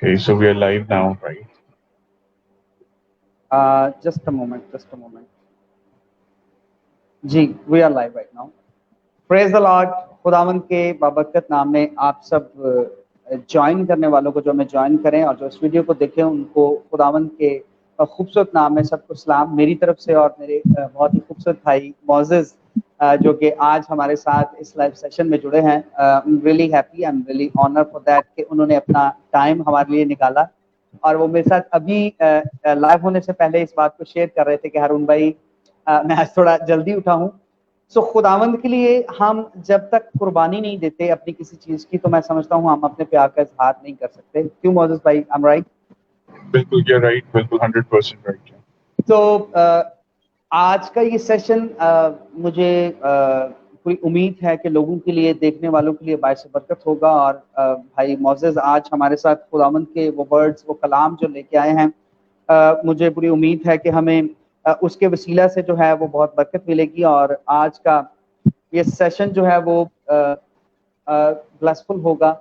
Okay, so we are live now, right? Just a moment. Ji, we are live right now. Praise the Lord. खुदावंद के बाबरकत नाम में आप सब join करने वालों को जो हमें ज्वाइन करें और जो इस वीडियो को देखें उनको खुदावंद के खूबसूरत नाम में सबको सलाम मेरी तरफ से और मेरे बहुत ही खूबसूरत भाई मोजेस जो कि आज हमारे साथ इस लाइव सेशन में जुड़े हैं. Really happy, I am really honour for that कि उन्होंने अपना टाइम हमारे लिए निकाला और वो मेरे साथ अभी लाइव होने से पहले इस बात को शेयर कर रहे थे कि हारून भाई मैं आज थोड़ा जल्दी उठा हूँ. सो खुदावंद के लिए हम जब तक कुर्बानी नहीं देते अपनी किसी चीज की तो मैं समझता हूँ हम अपने प्यार का इजहार नहीं कर सकते. क्यों मोजेस भाई, आई एम राइट? बिल्कुल, you're right, बिल्कुल 100% right. तो आज का ये सेशन मुझे पूरी उम्मीद है कि लोगों के लिए, देखने वालों के लिए बायस बरकत होगा. और भाई मोजेस आज हमारे साथ खुदावंद के वो वर्ड्स, वो कलाम जो लेके आए हैं, मुझे पूरी उम्मीद है कि हमें उसके वसीला से जो है वो बहुत बरकत मिलेगी. और आज का ये सेशन जो है वो ब्लेसफुल होगा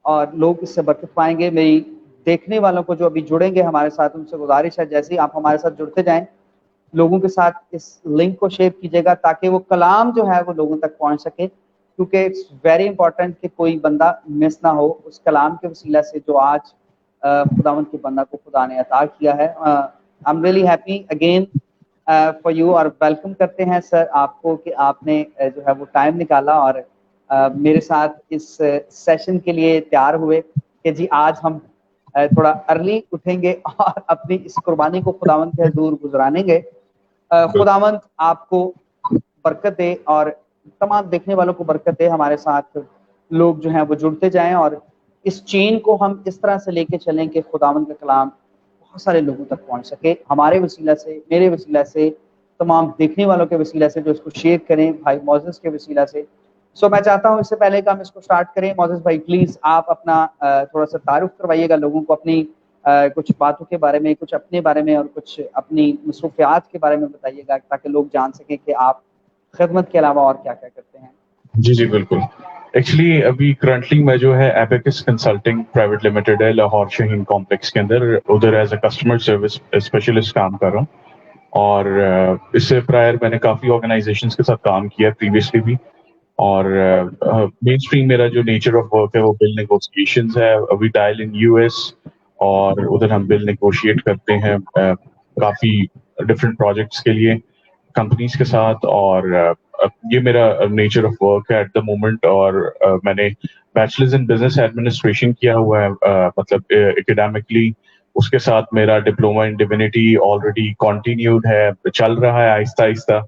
और लोग इससे बरकत पाएंगे. मेरी देखने वालों को जो अभी जुड़ेंगे हमारे साथ, उनसे गुजारिश है जैसे ही आप हमारे साथ जुड़ते जाएं लोगों के साथ इस लिंक को शेयर कीजिएगा ताकि वो कलाम जो है वो लोगों तक पहुंच सके, क्योंकि इट्स वेरी इंपॉर्टेंट कि कोई बंदा मिस ना हो उस कलाम के वसीला से जो आज खुदावंद के बंदा को खुदा ने अता किया है. आई am really happy again for you और वेलकम करते हैं सर आपको कि आपने जो है वो टाइम निकाला और मेरे साथ इस सेशन के लिए तैयार हुए कि जी आज हम थोड़ा अर्ली उठेंगे और अपनी इस कुर्बानी को खुदावंद के हजूर गुजरानेंगे. खुदावंद आपको बरकत दे और तमाम देखने वालों को बरकत दे. हमारे साथ लोग जो हैं वो जुड़ते जाएं और इस चेन को हम इस तरह से लेके चलें कि खुदावंद का कलाम बहुत सारे लोगों तक पहुंच सके, हमारे वसीला से, मेरे वसीला से, तमाम देखने वालों के वसीला से जो इसको शेयर करें भाई मोजेस के वसीला से. सो मैं चाहता हूं इससे पहले कि हम इसको स्टार्ट करें, मोजेस भाई प्लीज आप अपना थोड़ा सा तारुफ करवाइएगा लोगों को अपनी कुछ बातों के बारे में, कुछ अपने बारे में और कुछ अपनी मसरूफियात के बारे में बताइएगा ताकि लोग जान सकें कि आप खिदमत के अलावा और क्या क्या करते हैं. जी जी बिल्कुल. एक्चुअली अभी करंटली मैं जो है एबेकस कंसल्टिंग प्राइवेट लिमिटेड है लाहौर शाहीन कॉम्प्लेक्स के अंदर, उधर as a customer service specialist काम कर रहा हूँ. और इससे प्रायर मैंने काफ़ी ऑर्गेनाइजेशंस के साथ काम किया है प्रीवियसली भी. और मेन स्ट्रीम मेरा जो नेचर ऑफ वर्क है वो बिल नेगोशिएशंस है. वी डायल इन यूएस और उधर हम बिल नेगोशिएट करते हैं काफ़ी डिफरेंट प्रोजेक्ट्स के लिए कंपनीज के साथ. और ये मेरा नेचर ऑफ वर्क है एट द मोमेंट. और मैंने बैचलर्स इन बिजनेस एडमिनिस्ट्रेशन किया हुआ है, मतलब एकेडमिकली. उसके साथ मेरा diploma in divinity already continued है, चल रहा है आहिस्ता आहिस्ता,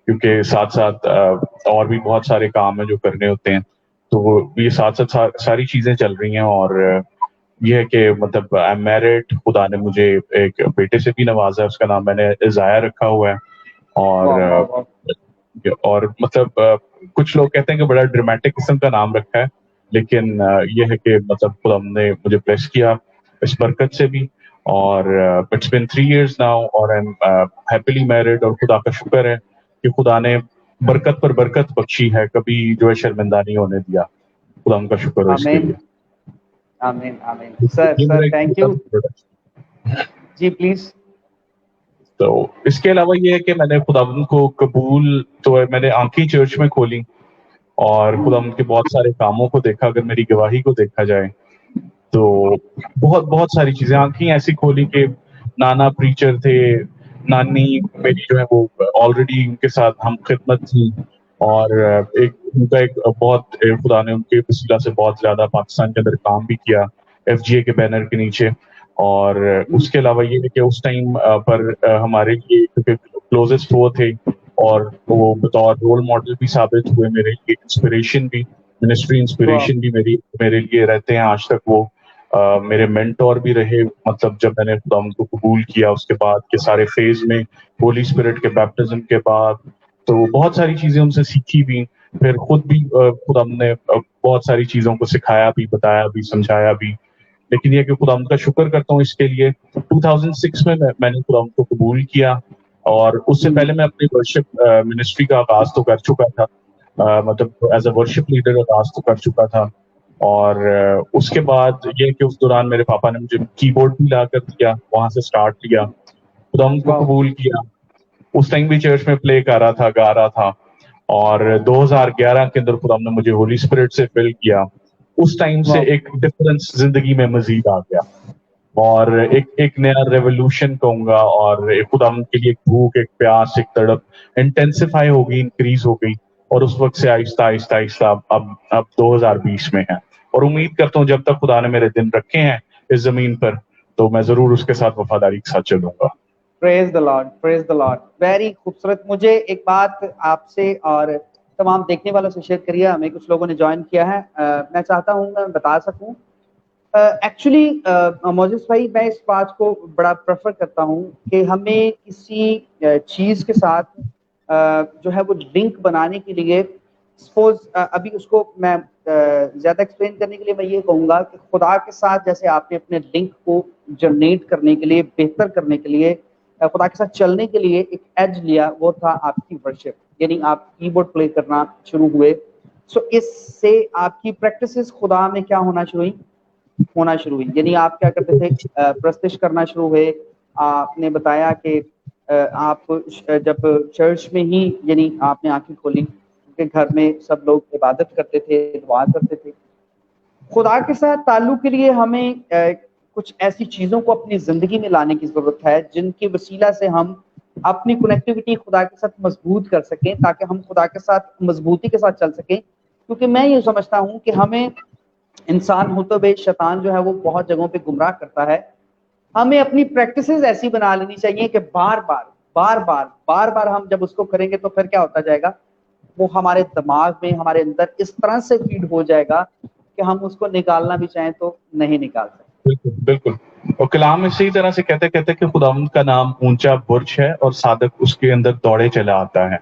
क्योंकि साथ साथ और भी बहुत सारे काम है जो करने होते हैं. तो ये साथ साथ सारी चीज़ें चल रही हैं. और ये है कि मतलब आई एम मैरिड, खुदा ने मुझे एक बेटे से भी नवाजा है, उसका नाम मैंने इज़ाया रखा हुआ है. और मतलब कुछ लोग कहते हैं कि बड़ा ड्रामेटिक किस्म का नाम रखा है, लेकिन ये है कि मतलब खुदा ने मुझे ब्लेस किया इस बरकत से भी. और इट्स बिन 3 years नाउ और आई एम हैप्पीली मैरिड. और खुदा का शुक्र है कि खुदा ने बरकत पर बरकत बख्शी है, कभी जो है शर्मिंदा नहीं होने दिया. खुदा उनका शुक्र है इसके लिए. आमीन आमीन. सर थैंक यू जी, प्लीज. तो इसके अलावा ये है कि मैंने खुदावंद को कबूल, तो मैंने आंखें चर्च में खोली और खुदावंद के बहुत सारे कामों को देखा. अगर मेरी गवाही को देखा जाए तो बहुत बहुत सारी चीजें, आंखें ऐसी खोली कि नाना प्रीचर थे, नानी मेरी जो है वो ऑलरेडी उनके साथ हम खिदमत थी. और एक उनका एक बहुत खुदा ने उनके वसीला से बहुत ज्यादा पाकिस्तान के अंदर काम भी किया एफजीए के बैनर के नीचे. और उसके अलावा ये है कि उस टाइम पर हमारे लिए क्योंकि क्लोजेस्ट वो थे और वो बतौर रोल मॉडल भी साबित हुए मेरे लिए, इंस्पिरेशन भी, मिनिस्ट्री इंस्पिरेशन भी मेरे लिए रहते हैं आज तक. वो मेरे मेंटोर भी रहे, मतलब जब मैंने खुदा उनको कबूल किया उसके बाद के सारे फेज में, होली स्पिरिट के बैप्टिज्म के बाद. तो बहुत सारी चीजें उनसे सीखी भी, फिर खुद भी खुदा ने बहुत सारी चीजों को सिखाया भी, बताया भी, समझाया भी. लेकिन ये कि खुदा का शुक्र करता हूँ इसके लिए. 2006 में मैंने खुदा को कबूल किया और उससे पहले मैं अपनी वर्शिप मिनिस्ट्री का आगाज तो कर चुका था, मतलब एज अ वर्शिप लीडर आगाज तो कर चुका था. اور اس کے بعد یہ کہ اس دوران میرے پاپا نے مجھے کی بورڈ بھی لا کر دیا, وہاں سے سٹارٹ کیا, خدا ان کو واو قبول کیا. اس ٹائم بھی چرچ میں پلے کر رہا تھا, گا رہا تھا, اور 2011 کے اندر خدا نے مجھے ہولی اسپرٹ سے فل کیا. اس ٹائم سے واو ایک ڈفرنس زندگی میں مزید آ گیا, اور ایک نیا ریولوشن کہوں گا, اور خدا کے لیے ایک بھوک, ایک پیاس, ایک تڑپ انٹینسیفائی ہو گئی, انکریز ہو گئی, اور اس وقت سے آہستہ آہستہ آہستہ اب 2020 میں ہے. اور امید کرتا ہوں جب تک خدا نے میرے دن رکھے ہیں اس زمین پر تو میں ضرور اس کے ساتھ وفاداری کے ساتھ چلوں گا. پریز دا لارڈ, پریز دا لارڈ, ویری خوبصورت. مجھے ایک بات آپ سے اور تمام دیکھنے والوں سے شیئر کریے, ہمیں کچھ لوگوں نے جوائن کیا ہے, میں چاہتا ہوں میں بتا سکوں. ایکچولی موجز بھائی, میں اس بات کو بڑا پریفر کرتا ہوں کہ ہمیں کسی چیز کے ساتھ جو ہے وہ لنک بنانے کے لیے, سپوز ابھی اس کو میں زیادہ ایکسپلین کرنے کے لیے میں یہ کہوں گا کہ خدا کے ساتھ جیسے آپ نے اپنے لنک کو جنریٹ کرنے کے لیے, بہتر کرنے کے لیے, خدا کے ساتھ چلنے کے لیے ایک ایج لیا, وہ تھا آپ کی ورشپ, یعنی آپ کی بورڈ پلے کرنا شروع ہوئے. سو اس سے آپ کی پریکٹسز خدا میں کیا ہونا شروع ہوئی, یعنی آپ کیا کرتے تھے, پرستش کرنا شروع ہوئے. آپ نے بتایا کہ آپ جب چرچ میں ہی, یعنی آپ نے آنکھیں کھولی کیونکہ گھر میں سب لوگ عبادت کرتے تھے, دعا کرتے تھے. خدا کے ساتھ تعلق کے لیے ہمیں کچھ ایسی چیزوں کو اپنی زندگی میں لانے کی ضرورت ہے جن کی وسیلہ سے ہم اپنی کنیکٹیوٹی خدا کے ساتھ مضبوط کر سکیں, تاکہ ہم خدا کے ساتھ مضبوطی کے ساتھ چل سکیں. کیونکہ میں یہ سمجھتا ہوں کہ ہمیں انسان ہوتے ہوئے شیطان جو ہے وہ بہت جگہوں پہ گمراہ کرتا ہے. ہمیں اپنی پریکٹسز ایسی بنا لینی چاہیے کہ بار بار ہم جب اس کو کریں گے تو پھر کیا ہوتا جائے گا, وہ ہمارے دماغ میں, ہمارے اندر اس طرح سے فیڈ ہو جائے گا کہ ہم اس کو نکالنا بھی چاہیں تو نہیں نکال سکتے. بالکل بالکل. اور کلام اسی طرح سے کہتے کہ خداوند کا نام اونچا برج ہے اور صادق اس کے اندر دوڑے چلا آتا ہے,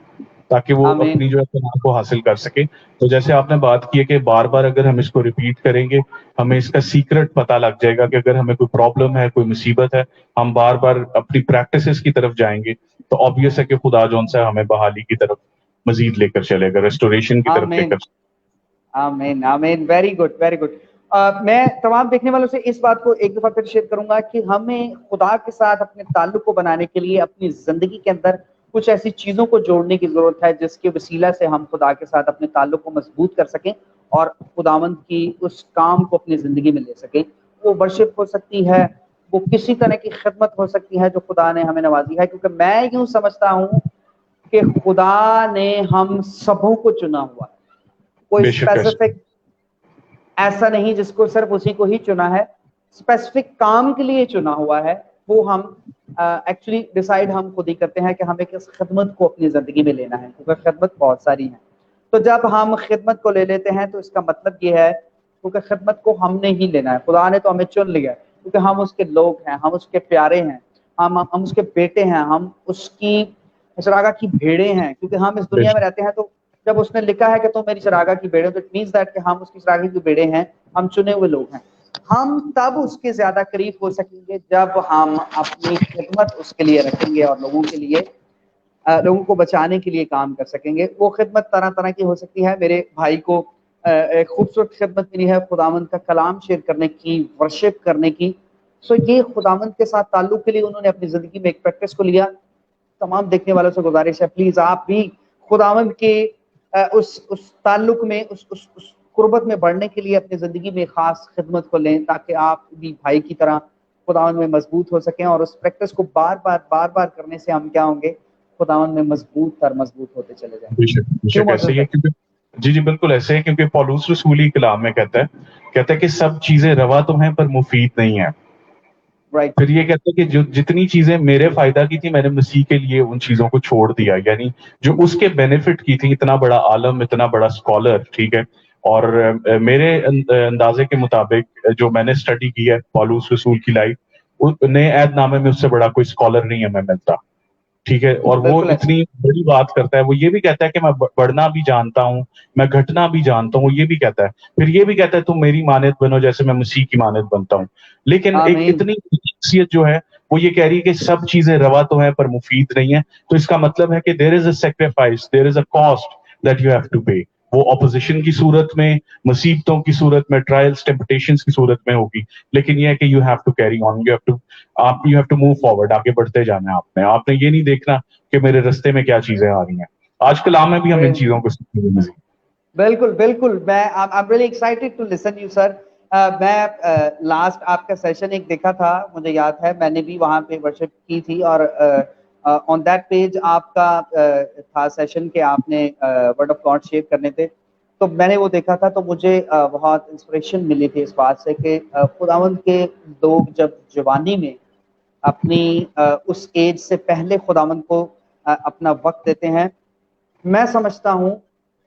تاکہ وہ آمین, اپنی جو ہے پناہ کو حاصل کر سکے. تو جیسے آپ نے بات کی ہے کہ بار بار اگر ہم اس کو ریپیٹ کریں گے, ہمیں اس کا سیکرٹ پتہ لگ جائے گا کہ اگر ہمیں کوئی پرابلم ہے, کوئی مصیبت ہے, ہم بار بار اپنی پریکٹسز کی طرف جائیں گے تو آبویس ہے کہ خدا جون سا ہمیں بحالی کی طرف مزید لے کر چلے گا, ریسٹوریشن کی طرف لے آمین, کر. آمین, آمین. Very good, very good. میں تمام دیکھنے والوں سے اس بات کو ایک دفعہ پھر شیئر کروں گا کہ ہمیں خدا کے ساتھ اپنے تعلق کو بنانے کے لیے اپنی زندگی کے اندر کچھ ایسی چیزوں کو جوڑنے کی ضرورت ہے جس کے وسیلہ سے ہم خدا کے ساتھ اپنے تعلق کو مضبوط کر سکیں اور خداوند کی اس کام کو اپنی زندگی میں لے سکیں. وہ ورشپ ہو سکتی ہے, وہ کسی طرح کی خدمت ہو سکتی ہے جو خدا نے ہمیں نوازی ہے. کیونکہ میں یوں سمجھتا ہوں کہ خدا نے ہم سبوں کو چنا ہوا ہے, کوئی بے شک ایسے اسپیسیفک ایسا نہیں جس کو صرف اسی کو ہی چنا ہے, اسپیسیفک کام کے لیے چنا ہوا ہے. وہ ہم ایکچولی ڈیسائیڈ ہم خود ہی کرتے ہیں کہ ہمیں کس خدمت کو اپنی زندگی میں لینا ہے, کیونکہ خدمت بہت ساری ہیں. تو جب ہم خدمت کو لے لیتے ہیں تو اس کا مطلب یہ ہے کیونکہ خدمت کو ہم نے ہی لینا ہے, خدا نے تو ہمیں چن لیا ہے, کیونکہ ہم اس کے لوگ ہیں, ہم اس کے پیارے ہیں, ہم اس کے بیٹے ہیں, ہم اس کی چراگاہ کی بھیڑیں ہیں. کیونکہ ہم اس بے دنیا میں شک رہتے ہیں تو جب اس نے لکھا ہے کہ تم میری چراگاہ کی بھیڑیں, تو اٹ مینس دیٹ کہ ہم اس کی چراگاہ کی بھیڑیں ہیں, ہم چنے ہوئے لوگ ہیں. ہم تب اس کے زیادہ قریب ہو سکیں گے جب ہم اپنی خدمت اس کے لیے رکھیں گے اور لوگوں کے لیے, لوگوں کو بچانے کے لیے کام کر سکیں گے. وہ خدمت طرح طرح کی ہو سکتی ہے. میرے بھائی کو ایک خوبصورت خدمت ملی ہے خداوند کا کلام شیئر کرنے کی, ورشپ کرنے کی. سو یہ خداوند کے ساتھ تعلق کے لیے انہوں نے اپنی زندگی میں ایک پریکٹس کو لیا. تمام دیکھنے والوں سے گزارش ہے پلیز آپ بھی خداوند کے اس تعلق میں, اس قربت میں بڑھنے کے لیے اپنی زندگی میں خاص خدمت کو لیں, تاکہ آپ بھی بھائی کی طرح خداوند میں مضبوط ہو سکیں. اور اس پریکٹس کو بار بار کرنے سے ہم کیا ہوں گے, خداوند میں مضبوط ہوتے چلے جائیں گے. بے شک بے کیوں شک ایسے معزز ہی ہے. بھائی؟ کیونکہ جی بالکل ایسے ہے, کیونکہ پولوس رسولی کلام میں کہتا ہے کہ سب چیزیں روا تو ہیں پر مفید نہیں ہیں. رائٹ, پھر یہ کہتا ہے کہ جو جتنی چیزیں میرے فائدہ کی تھی میں نے مسیح کے لیے ان چیزوں کو چھوڑ دیا, یعنی جو اس کے بینیفٹ کی تھی. اتنا بڑا عالم, اتنا بڑا اسکالر, ٹھیک ہے, اور میرے اندازے کے مطابق جو میں نے اسٹڈی کی ہے پولوس رسول کی لائف, نئے عہد نامے میں اس سے بڑا کوئی اسکالر نہیں ہمیں ملتا, ٹھیک ہے. اور وہ بالکل ایسا. اتنی بڑی بات کرتا ہے. وہ یہ بھی کہتا ہے کہ میں بڑھنا بھی جانتا ہوں, میں گھٹنا بھی جانتا ہوں, وہ یہ بھی کہتا ہے. پھر یہ بھی کہتا ہے تم میری مانند بنو جیسے میں مسیح کی مانند بنتا ہوں. لیکن ایک آمین, اتنی شخصیت جو ہے وہ یہ کہہ رہی ہے کہ سب چیزیں روا تو ہیں پر مفید نہیں ہیں. تو اس کا مطلب ہے کہ there is a sacrifice, there is a cost that you have to pay. वो ऑपोजिशन की सूरत में, मुसीबतों की सूरत में, ट्रायल्स टेम्पटेशंस की सूरत में होगी, लेकिन ये है कि you have to carry on, you have to move forward, आगे बढ़ते जाना है आपने ये नहीं देखना कि मेरे रास्ते में क्या चीजें आ रही हैं। आजकल में भी हम इन चीजों को सीखने में बिल्कुल बिल्कुल, मैं I am really excited to listen you sir. मैं लास्ट आपका सेशन एक देखा था, मुझे याद है मैंने भी वहाँ पे वर्शिप की थी, और ऑन दैट पेज आपका था सेशन के आपने वर्ड ऑफ गॉड शेयर करने थे, तो मैंने वो देखा था, तो मुझे बहुत इंस्पिरेशन मिली थी इस बात से कि खुदावंद के लोग जब जवानी में अपनी उस एज से पहले खुदावंद को अपना वक्त देते हैं। मैं समझता हूँ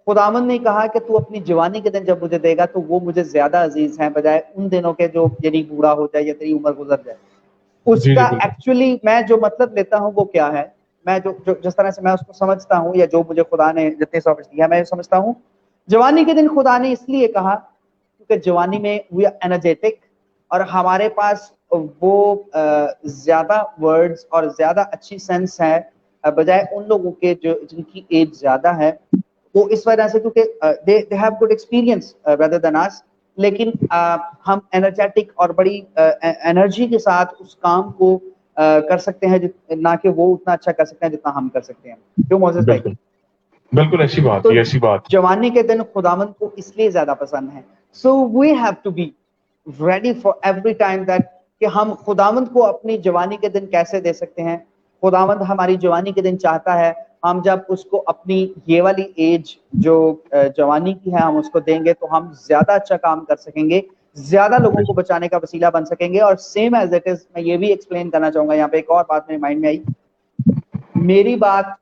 खुदावंद ने कहा कि तू अपनी जवानी के दिन जब मुझे देगा तो वो मुझे ज्यादा अजीज हैं बजाय उन दिनों के जो यानी बूढ़ा हो जाए या तेरी उम्र गुजर जाए। उसका एक्चुअली मैं जो मतलब लेता हूँ वो क्या है, मैं जो जिस तरह से मैं उसको समझता हूँ, या जो मुझे खुदा ने जितनी समझ दिया मैं समझता हूँ, जवानी के दिन खुदा ने इसलिए कहा क्योंकि जवानी में वी आर एनर्जेटिक और हमारे पास वो ज्यादा वर्ड्स और ज्यादा अच्छी सेंस है बजाय उन लोगों के जो जिनकी एज ज्यादा है। वो इस वजह से क्योंकि they have good experience rather than us, लेकिन हम एनर्जेटिक और बड़ी एनर्जी के साथ उस काम को कर सकते हैं, ना कि वो उतना अच्छा कर सकते हैं जितना हम कर सकते हैं। क्यों मोसेस भाई? बिल्कुल ऐसी बात है, ऐसी बात। जवानी के दिन खुदावंद को इसलिए ज्यादा पसंद है। So we have to be ready for every time that कि हम खुदावंद को अपनी जवानी के दिन कैसे दे सकते हैं। खुदावंद हमारी जवानी के दिन चाहता है हम जब उसको अपनी ये वाली एज जो जवानी की है हम उसको देंगे तो हम ज्यादा अच्छा काम कर सकेंगे, ज्यादा लोगों को बचाने का वसीला बन सकेंगे। और सेम एज इट इज मैं ये भी एक्सप्लेन करना चाहूंगा, यहाँ पे एक और बात मेरे माइंड में आई। मेरी बात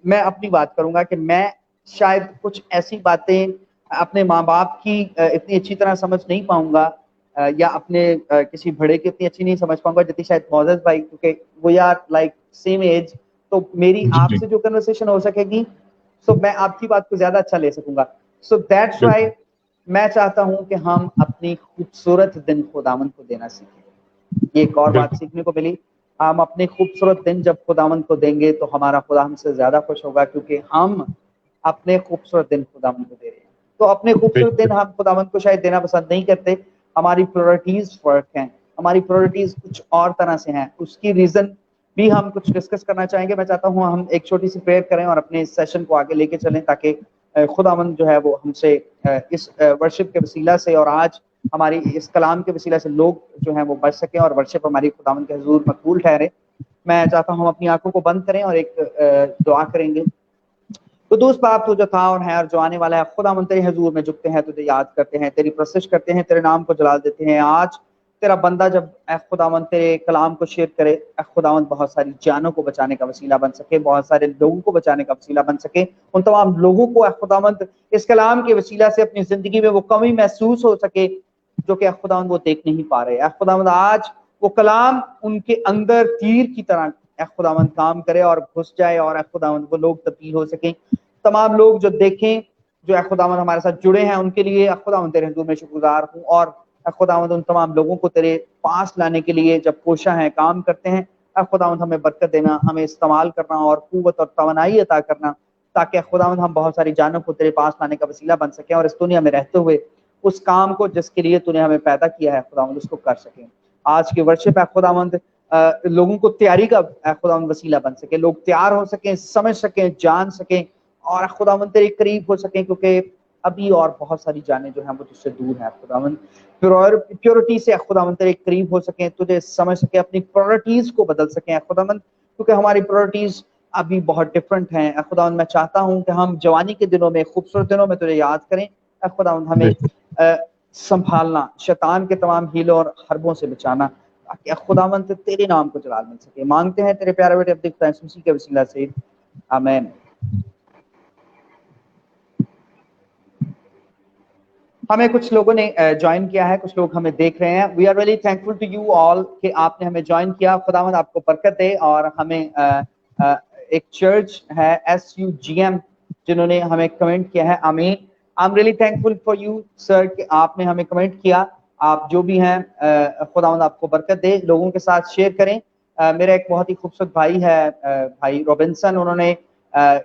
मैं अपनी बात करूंगा कि मैं शायद कुछ ऐसी बातें अपने माँ बाप की इतनी अच्छी तरह समझ नहीं पाऊंगा, या अपने किसी बड़े की इतनी अच्छी नहीं समझ पाऊंगा जितनी शायद मोजेस भाई, क्योंकि we are like same age, तो मेरी आपसे जो कन्वर्सेशन हो सकेगी सो मैं आपकी बात को ज्यादा अच्छा ले सकूंगा। सो दैट्स व्हाई मैं चाहता हूं कि हम अपनी खूबसूरत दिन खुदावंद को देना सीखें। ये एक और बात सीखने को मिली, हम अपने खूबसूरत दिन जब खुदावंद को देंगे तो हमारा खुदा हमसे ज्यादा खुश होगा, क्योंकि हम अपने खूबसूरत दिन खुदावंद को दे रहे हैं। तो अपने खूबसूरत दिन हम खुदावंद को शायद देना पसंद नहीं करते, हमारी प्रायोरिटीज फर्क हैं, हमारी प्रायोरिटीज कुछ और तरह से हैं। उसकी रीजन भी हम कुछ डिस्कस करना चाहेंगे। मैं चाहता हूँ हम एक छोटी सी प्रेयर करें और अपने इस सेशन को आगे लेके चलें, ताकि खुदावंद जो है वो हमसे इस वर्शिप के वसीला से और आज हमारी इस कलाम के वसीला से लोग जो हैं वो बच सकें और वर्शिप हमारी खुदावंद के हुजूर मकबूल ठहरे। मैं चाहता हूँ हम अपनी आंखों को बंद करें और एक दुआ करेंगे। कुदूस बाप तू जो था और है और जो आने वाला है, खुदावंद तेरे हुजूर में झुकते हैं, तुझे याद करते हैं, तेरी प्रशंसा करते हैं, तेरे नाम को जलाल देते हैं। आज तेरा बंदा जब खुदावंद तेरे कलाम को शेयर करे, खुदावंद बहुत सारी जानों को बचाने का वसीला बन सके, बहुत सारे लोगों को बचाने का वसीला बन सके। उन तमाम लोगों को खुदावंद इस कलाम के वसीला से अपनी जिंदगी में वो कमी महसूस हो सके जो कि खुदावंद वो देख नहीं पा रहे। खुदावंद आज वो कलाम उनके अंदर तीर की तरह खुदावंद काम करे और घुस जाए, और खुदावंद वो लोग तब्दील हो सकें। तमाम लोग जो देखें जो खुदावंद हमारे साथ जुड़े हैं उनके लिए खुदावंद तेरे हुजूर में शुक्रगुजार हूँ, और खुदावंद उन तमाम लोगों को तेरे पास लाने के लिए जब कोशा है काम करते हैं, खुदावंद हमें बरकत देना, हमें इस्तेमाल करना और कुव्वत और तवानाई अता करना, ताकि खुदावंद हम बहुत सारी जानों को तेरे पास लाने का वसीला बन सकें और इस दुनिया में रहते हुए उस काम को जिसके लिए तूने हमें पैदा किया है खुदावंद उसको कर सकें। आज की वर्शिप है खुदावंद लोगों को तैयारी का खुदावंद वसीला बन सके, लोग तैयार हो सकें, समझ सकें, जान सकें और खुदावंद तेरे करीब हो सकें, क्योंकि अभी और बहुत सारी जानें जो हैं वो तुझसे दूर हैं। खुदावंद प्योरिटी से खुदावंद तेरे करीब हो सकें, तुझे समझ सकें, अपनी प्रायोरिटीज को बदल सकें खुदावंद, क्योंकि हमारी प्रायोरिटीज अभी बहुत डिफरेंट हैं। खुदावंद मैं चाहता हूँ कि हम जवानी के दिनों में, खूबसूरत दिनों में तुझे याद करें। खुदावंद हमें संभालना, शैतान के तमाम हीलों और हरबों से बचाना, ताकि खुदावंद तेरे नाम को जलाल मिल सके। मांगते हैं तेरे प्यारे बेटे अब्दुल खुदा यीशु मसीह के वसीला से, आमीन। हमें कुछ लोगों ने ज्वाइन किया है, कुछ लोग हमें देख रहे हैं। We are really thankful to you all कि आपने हमें ज्वाइन किया। खुदावंद आपको बरकत दे। और हमें एक चर्च है SUGM जिन्होंने हमें कमेंट किया है, आमीन। आई am really thankful for you sir कि आपने हमें कमेंट किया। आप जो भी हैं खुदावंद आपको बरकत दे, लोगों के साथ शेयर करें। मेरा एक बहुत ही खूबसूरत भाई है, भाई रॉबिन्सन, उन्होंने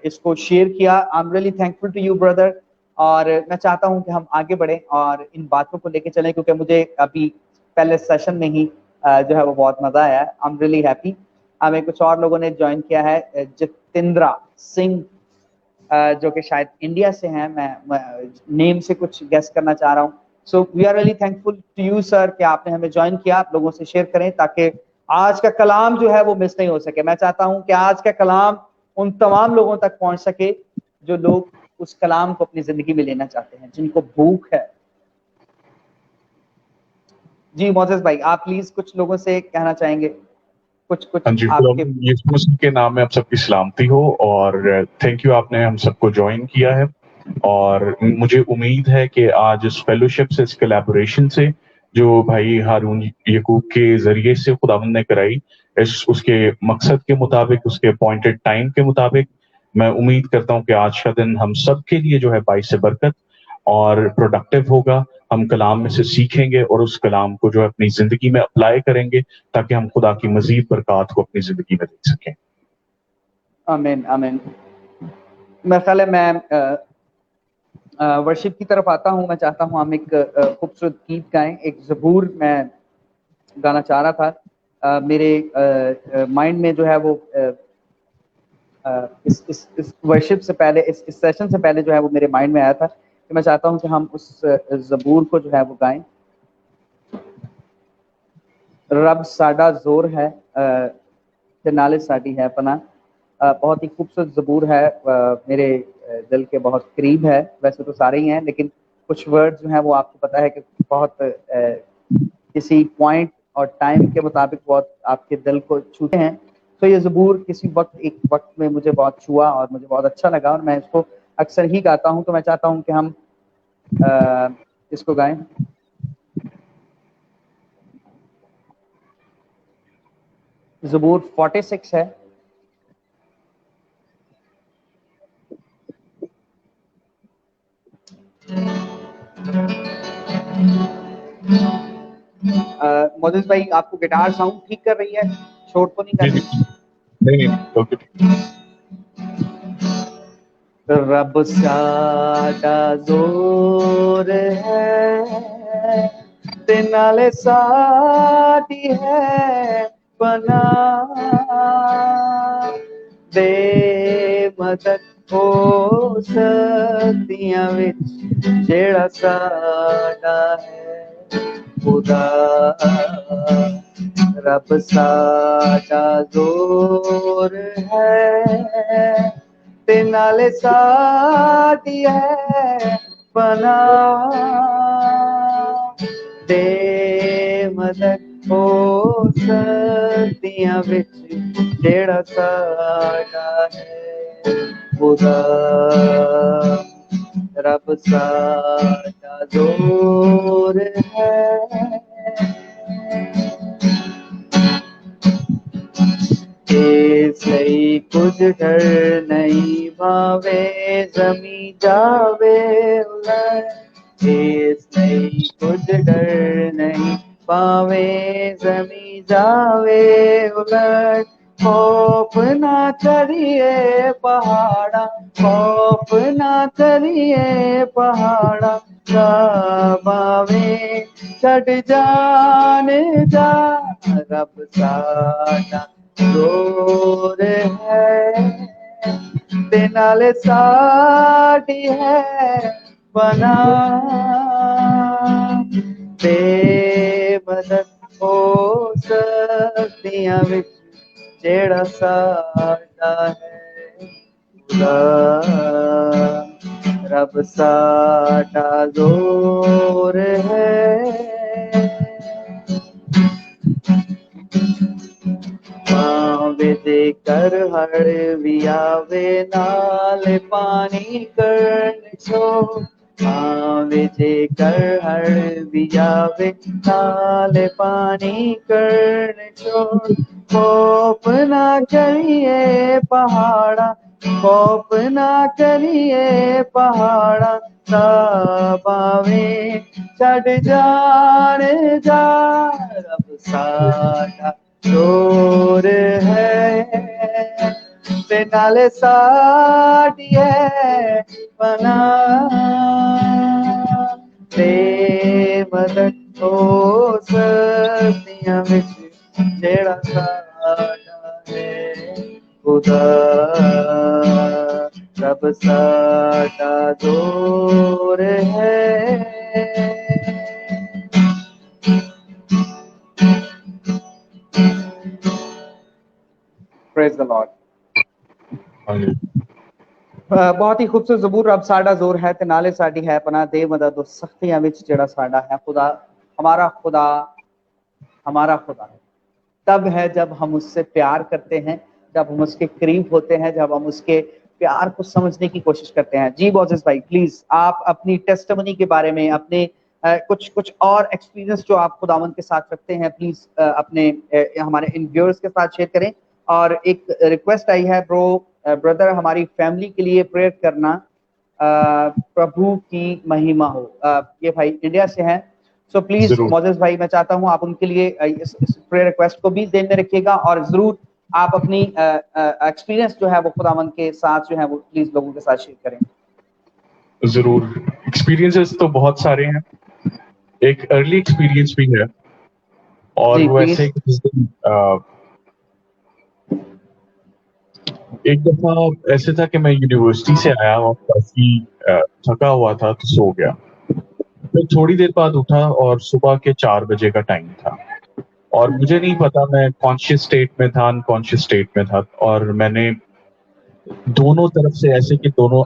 इसको शेयर किया। I am really thankful to you brother. और मैं चाहता हूं कि हम आगे बढ़ें और इन बातों को लेके चलें, क्योंकि मुझे अभी पहले सेशन में ही जो है वो बहुत मजा आया। आई एम रियली हैप्पी। हमें कुछ और लोगों ने ज्वाइन किया है, जितेंद्रा सिंह जो कि शायद इंडिया से हैं, मैं नेम से कुछ गेस करना चाह रहा हूँ। So we are really thankful to you sir कि आपने हमें ज्वाइन किया। आप लोगों से शेयर करें ताकि आज का कलाम जो है वो मिस नहीं हो सके। मैं चाहता हूं कि आज का कलाम उन तमाम लोगों तक पहुंच सके जो लोग उस कलाम को अपनी जिंदगी में लेना चाहते हैं, जिनको भूख है। जी मोजेस भाई, आप प्लीज कुछ लोगों से कहना चाहेंगे? कुछ हाँ जी, आपके यीशु मसीह के नाम में आप सबकी सलामती हो और थैंक यू, आपने हम सबको ज्वाइन किया है। और मुझे उम्मीद है कि आज इस फेलोशिप से, इस कोलैबोरेशन से जो भाई हारून यकूब के जरिए से खुदावंद ने कराई, इस उसके मकसद के मुताबिक, उसके अपॉइंटेड टाइम के मुताबिक, मैं उम्मीद करता हूं कि आज का दिन हम सब के लिए जो है बाइस बरकत और प्रोडक्टिव होगा। हम कलाम में से सीखेंगे और उस कलाम को जो है अपनी जिंदगी में अप्लाई करेंगे ताकि हम खुदा की मजीद बरकत को अपनी जिंदगी में देख सकें। आमीन आमीन। मेरा ख्याल है मैं वर्शिप की तरफ आता हूं। मैं चाहता हूं हम एक खूबसूरत गीत गाएं। एक ज़बूर मैं गाना चाह रहा था। मेरे माइंड में जो है वो इस वर्शिप से पहले, इस सेशन से पहले जो है वो मेरे माइंड में आया था कि मैं चाहता हूं कि हम उस ज़बूर को जो है वो गाएं। रब साडा जोर है ते नाले साडी है पना। बहुत ही खूबसूरत ज़बूर है, मेरे दिल के बहुत करीब है। वैसे तो सारे ही हैं, लेकिन कुछ वर्ड जो हैं वो आपको पता है कि बहुत किसी पॉइंट और टाइम के मुताबिक बहुत आपके दिल को छूते हैं। तो ये ज़बूर किसी वक्त, एक वक्त में मुझे बहुत छुआ और मुझे बहुत अच्छा लगा और मैं इसको अक्सर ही गाता हूँ। तो मैं चाहता हूँ कि हम इसको गाएं। ज़बूर 46 है। मोजेस भाई, आपको गिटार साउंड ठीक कर रही है? शॉर्ट तो नहीं कर रही? नहीं, ओके। रब साडा जोर है ते नाले साडी है पना। दे मदद हो सर्दियां विच जेड़ा साडा है खुदा। रब साडा जोर है ते नाले साडी है पना। दे मदद हो सर्दियां विच जेड़ा साडा है खुदा। रब साडा जोर है। इसलिए कुछ डर नहीं भावे जमी जावे उलट। इसलिए कुछ डर नहीं पावे जमी जावे उलट। खौफ ना करिए पहाड़ा, खौफ ना करिए पहाड़ा। बावे छड़ जाने जा रब साडा जोर है ते नाले साडी है पना। ते मदद हो सर्दियां विच जेड़ा साडा है खुदा। रब साडा जोर है। दे कर हर भी आवे नाल पानी करन छो। दे कर हर भी आवे नाल पानी करन छो। खौफ ना करिए पहाड़ा, खौफ ना करिए पहाड़ा। बावे छड़ जान जा रब साडा जोर है ते नाले साडी है पनाह ते मदद हो सर्दियां विच जेड़ा साडा है खुदा रब साडा जोर है Praise the Lord. बहुत ही खूबसूरत ज़बूर रब साडा जोर है ते नाले साडी है पनाह दे मदद उस सख्तियां विच जेड़ा साडा है खुदा हमारा खुदा है तब है जब हम उससे प्यार करते हैं, जब हम उसके करीब होते हैं, जब हम उसके प्यार को समझने की कोशिश करते हैं। जी मोजेस भाई प्लीज आप अपनी टेस्टिमनी के बारे में अपने कुछ और एक्सपीरियंस जो आप खुदावंद के साथ रखते हैं प्लीज अपने हमारे इन व्यूअर्स के साथ शेयर करें। और एक रिक्वेस्ट आई है ब्रदर हमारी फैमिली के लिए प्रेयर करना, प्रभु की महिमा हो। ये भाई इंडिया से हैं, सो प्लीज मोजेस भाई मैं चाहता हूं आप उनके लिए इस प्रेयर रिक्वेस्ट को भी ध्यान में रखिएगा और जरूर आप अपनी एक्सपीरियंस जो है वो खुदावंद के साथ जो है वो प्लीज लोगों के साथ शेयर करें। जरूर, एक्सपीरियंसेस तो बहुत सारे हैं, एक अर्ली एक्सपीरियंस भी है और वो ऐसे जिस दिन एक दफा ऐसे था कि मैं यूनिवर्सिटी से आया और काफी थका हुआ था तो सो गया। फिर थोड़ी देर बाद उठा और सुबह के 4 बजे का टाइम था और मुझे नहीं पता मैं कॉन्शियस स्टेट में था अनकॉन्शियस स्टेट में था और मैंने दोनों तरफ से ऐसे कि दोनों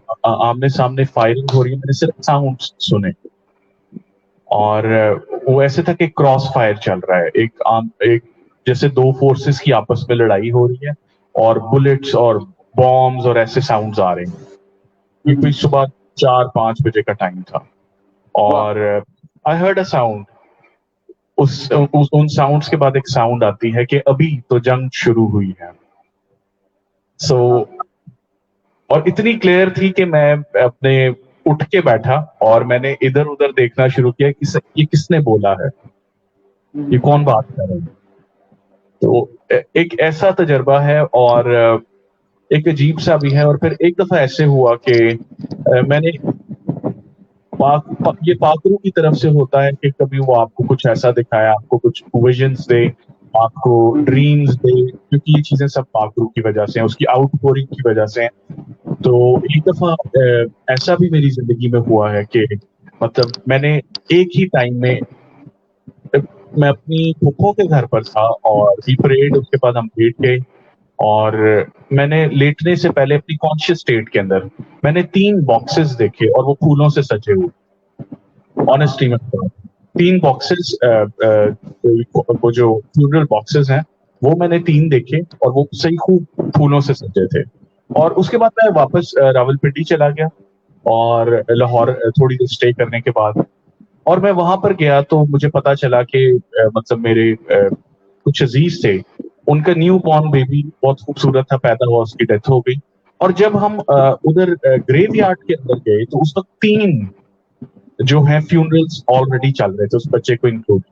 आमने सामने फायरिंग हो रही है, मैंने सिर्फ साउंड सुने और वो ऐसे था कि क्रॉस फायर चल रहा है, एक जैसे दो फोर्सेस की आपस में लड़ाई हो रही है और बुलेट्स और बॉम्ब्स और ऐसे साउंड्स आ रहे हैं। ये कोई सुबह 4-5 बजे का टाइम था और आई हर्ड अ साउंड। उन साउंड्स के बाद एक साउंड आती है कि अभी तो जंग शुरू हुई है। सो और इतनी क्लियर थी कि मैं अपने उठ के बैठा और मैंने इधर उधर देखना शुरू किया कि ये किसने बोला है, ये कौन बात कर रहा है। तो एक ऐसा तजर्बा है और एक अजीब सा भी है। और फिर एक दफा ऐसे हुआ कि मैंने ये पाकरू की तरफ से होता है कि कभी वो आपको कुछ ऐसा दिखाया, आपको कुछ विजन्स दे, आपको ड्रीम्स दे, क्योंकि ये चीजें सब पाकरू की वजह से हैं, उसकी आउटपोरिंग की वजह से हैं। तो एक दफा ऐसा भी मेरी जिंदगी में हुआ है कि मतलब मैंने एक ही टाइम में मैं अपनी फूफो के घर पर था और वी प्रेड, उसके बाद हम लेट गए और मैंने लेटने से पहले अपनी कॉन्शियस स्टेट के अंदर मैंने 3 बॉक्सेस देखे और वो फूलों से सजे हुए। ऑनेस्टली में 3 बॉक्सेस, वो जो फ्यूनरल बॉक्सेस हैं वो मैंने 3 देखे और वो सही खूब फूलों से सजे थे। और उसके बाद मैं वापस रावलपिंडी चला गया और लाहौर थोड़ी देर स्टे करने के बाद, और मैं वहां पर गया तो मुझे पता चला कि मतलब मेरे कुछ अजीज थे, उनका न्यू बॉर्न बेबी बहुत खूबसूरत था, पैदा हुआ, उसकी डेथ हो गई। और जब हम उधर ग्रेवयार्ड के अंदर गए तो उस वक्त 3 जो है फ्यूनरल्स ऑलरेडी चल रहे थे, उस बच्चे को include.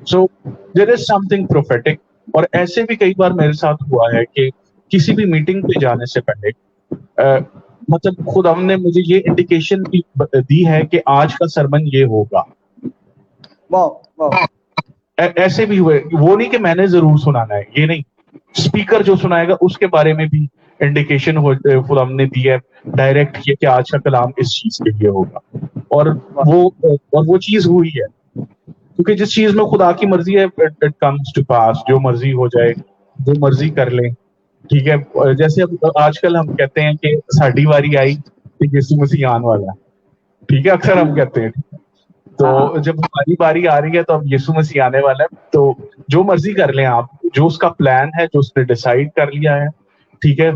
So there is something prophetic. और ऐसे भी कई बार मेरे साथ हुआ है कि किसी भी मीटिंग पे जाने से पहले मतलब खुद हमने मुझे ये इंडिकेशन दी है कि आज का सरमन ये होगा। ऐसे भी हुए, वो नहीं कि मैंने जरूर सुनाना है, ये नहीं, स्पीकर जो सुनाएगा उसके बारे में भी इंडिकेशन खुद हमने दी है डायरेक्ट कि आज का कलाम इस चीज के लिए होगा। और वो चीज हुई है, क्योंकि जिस चीज में खुदा की मर्जी है इट कम्स टू पास, जो मर्जी हो जाए, जो मर्जी कर ले, ठीक है। जैसे अब आजकल हम कहते हैं कि साड़ी वारी आई कि यीशु मसीह आने वाला है, ठीक है, अक्सर हम कहते हैं। तो जब हमारी बारी आ रही है तो अब यीशु मसीह आने वाला है, तो जो मर्जी कर लें आप, जो उसका प्लान है, जो उसने डिसाइड कर लिया है, ठीक है,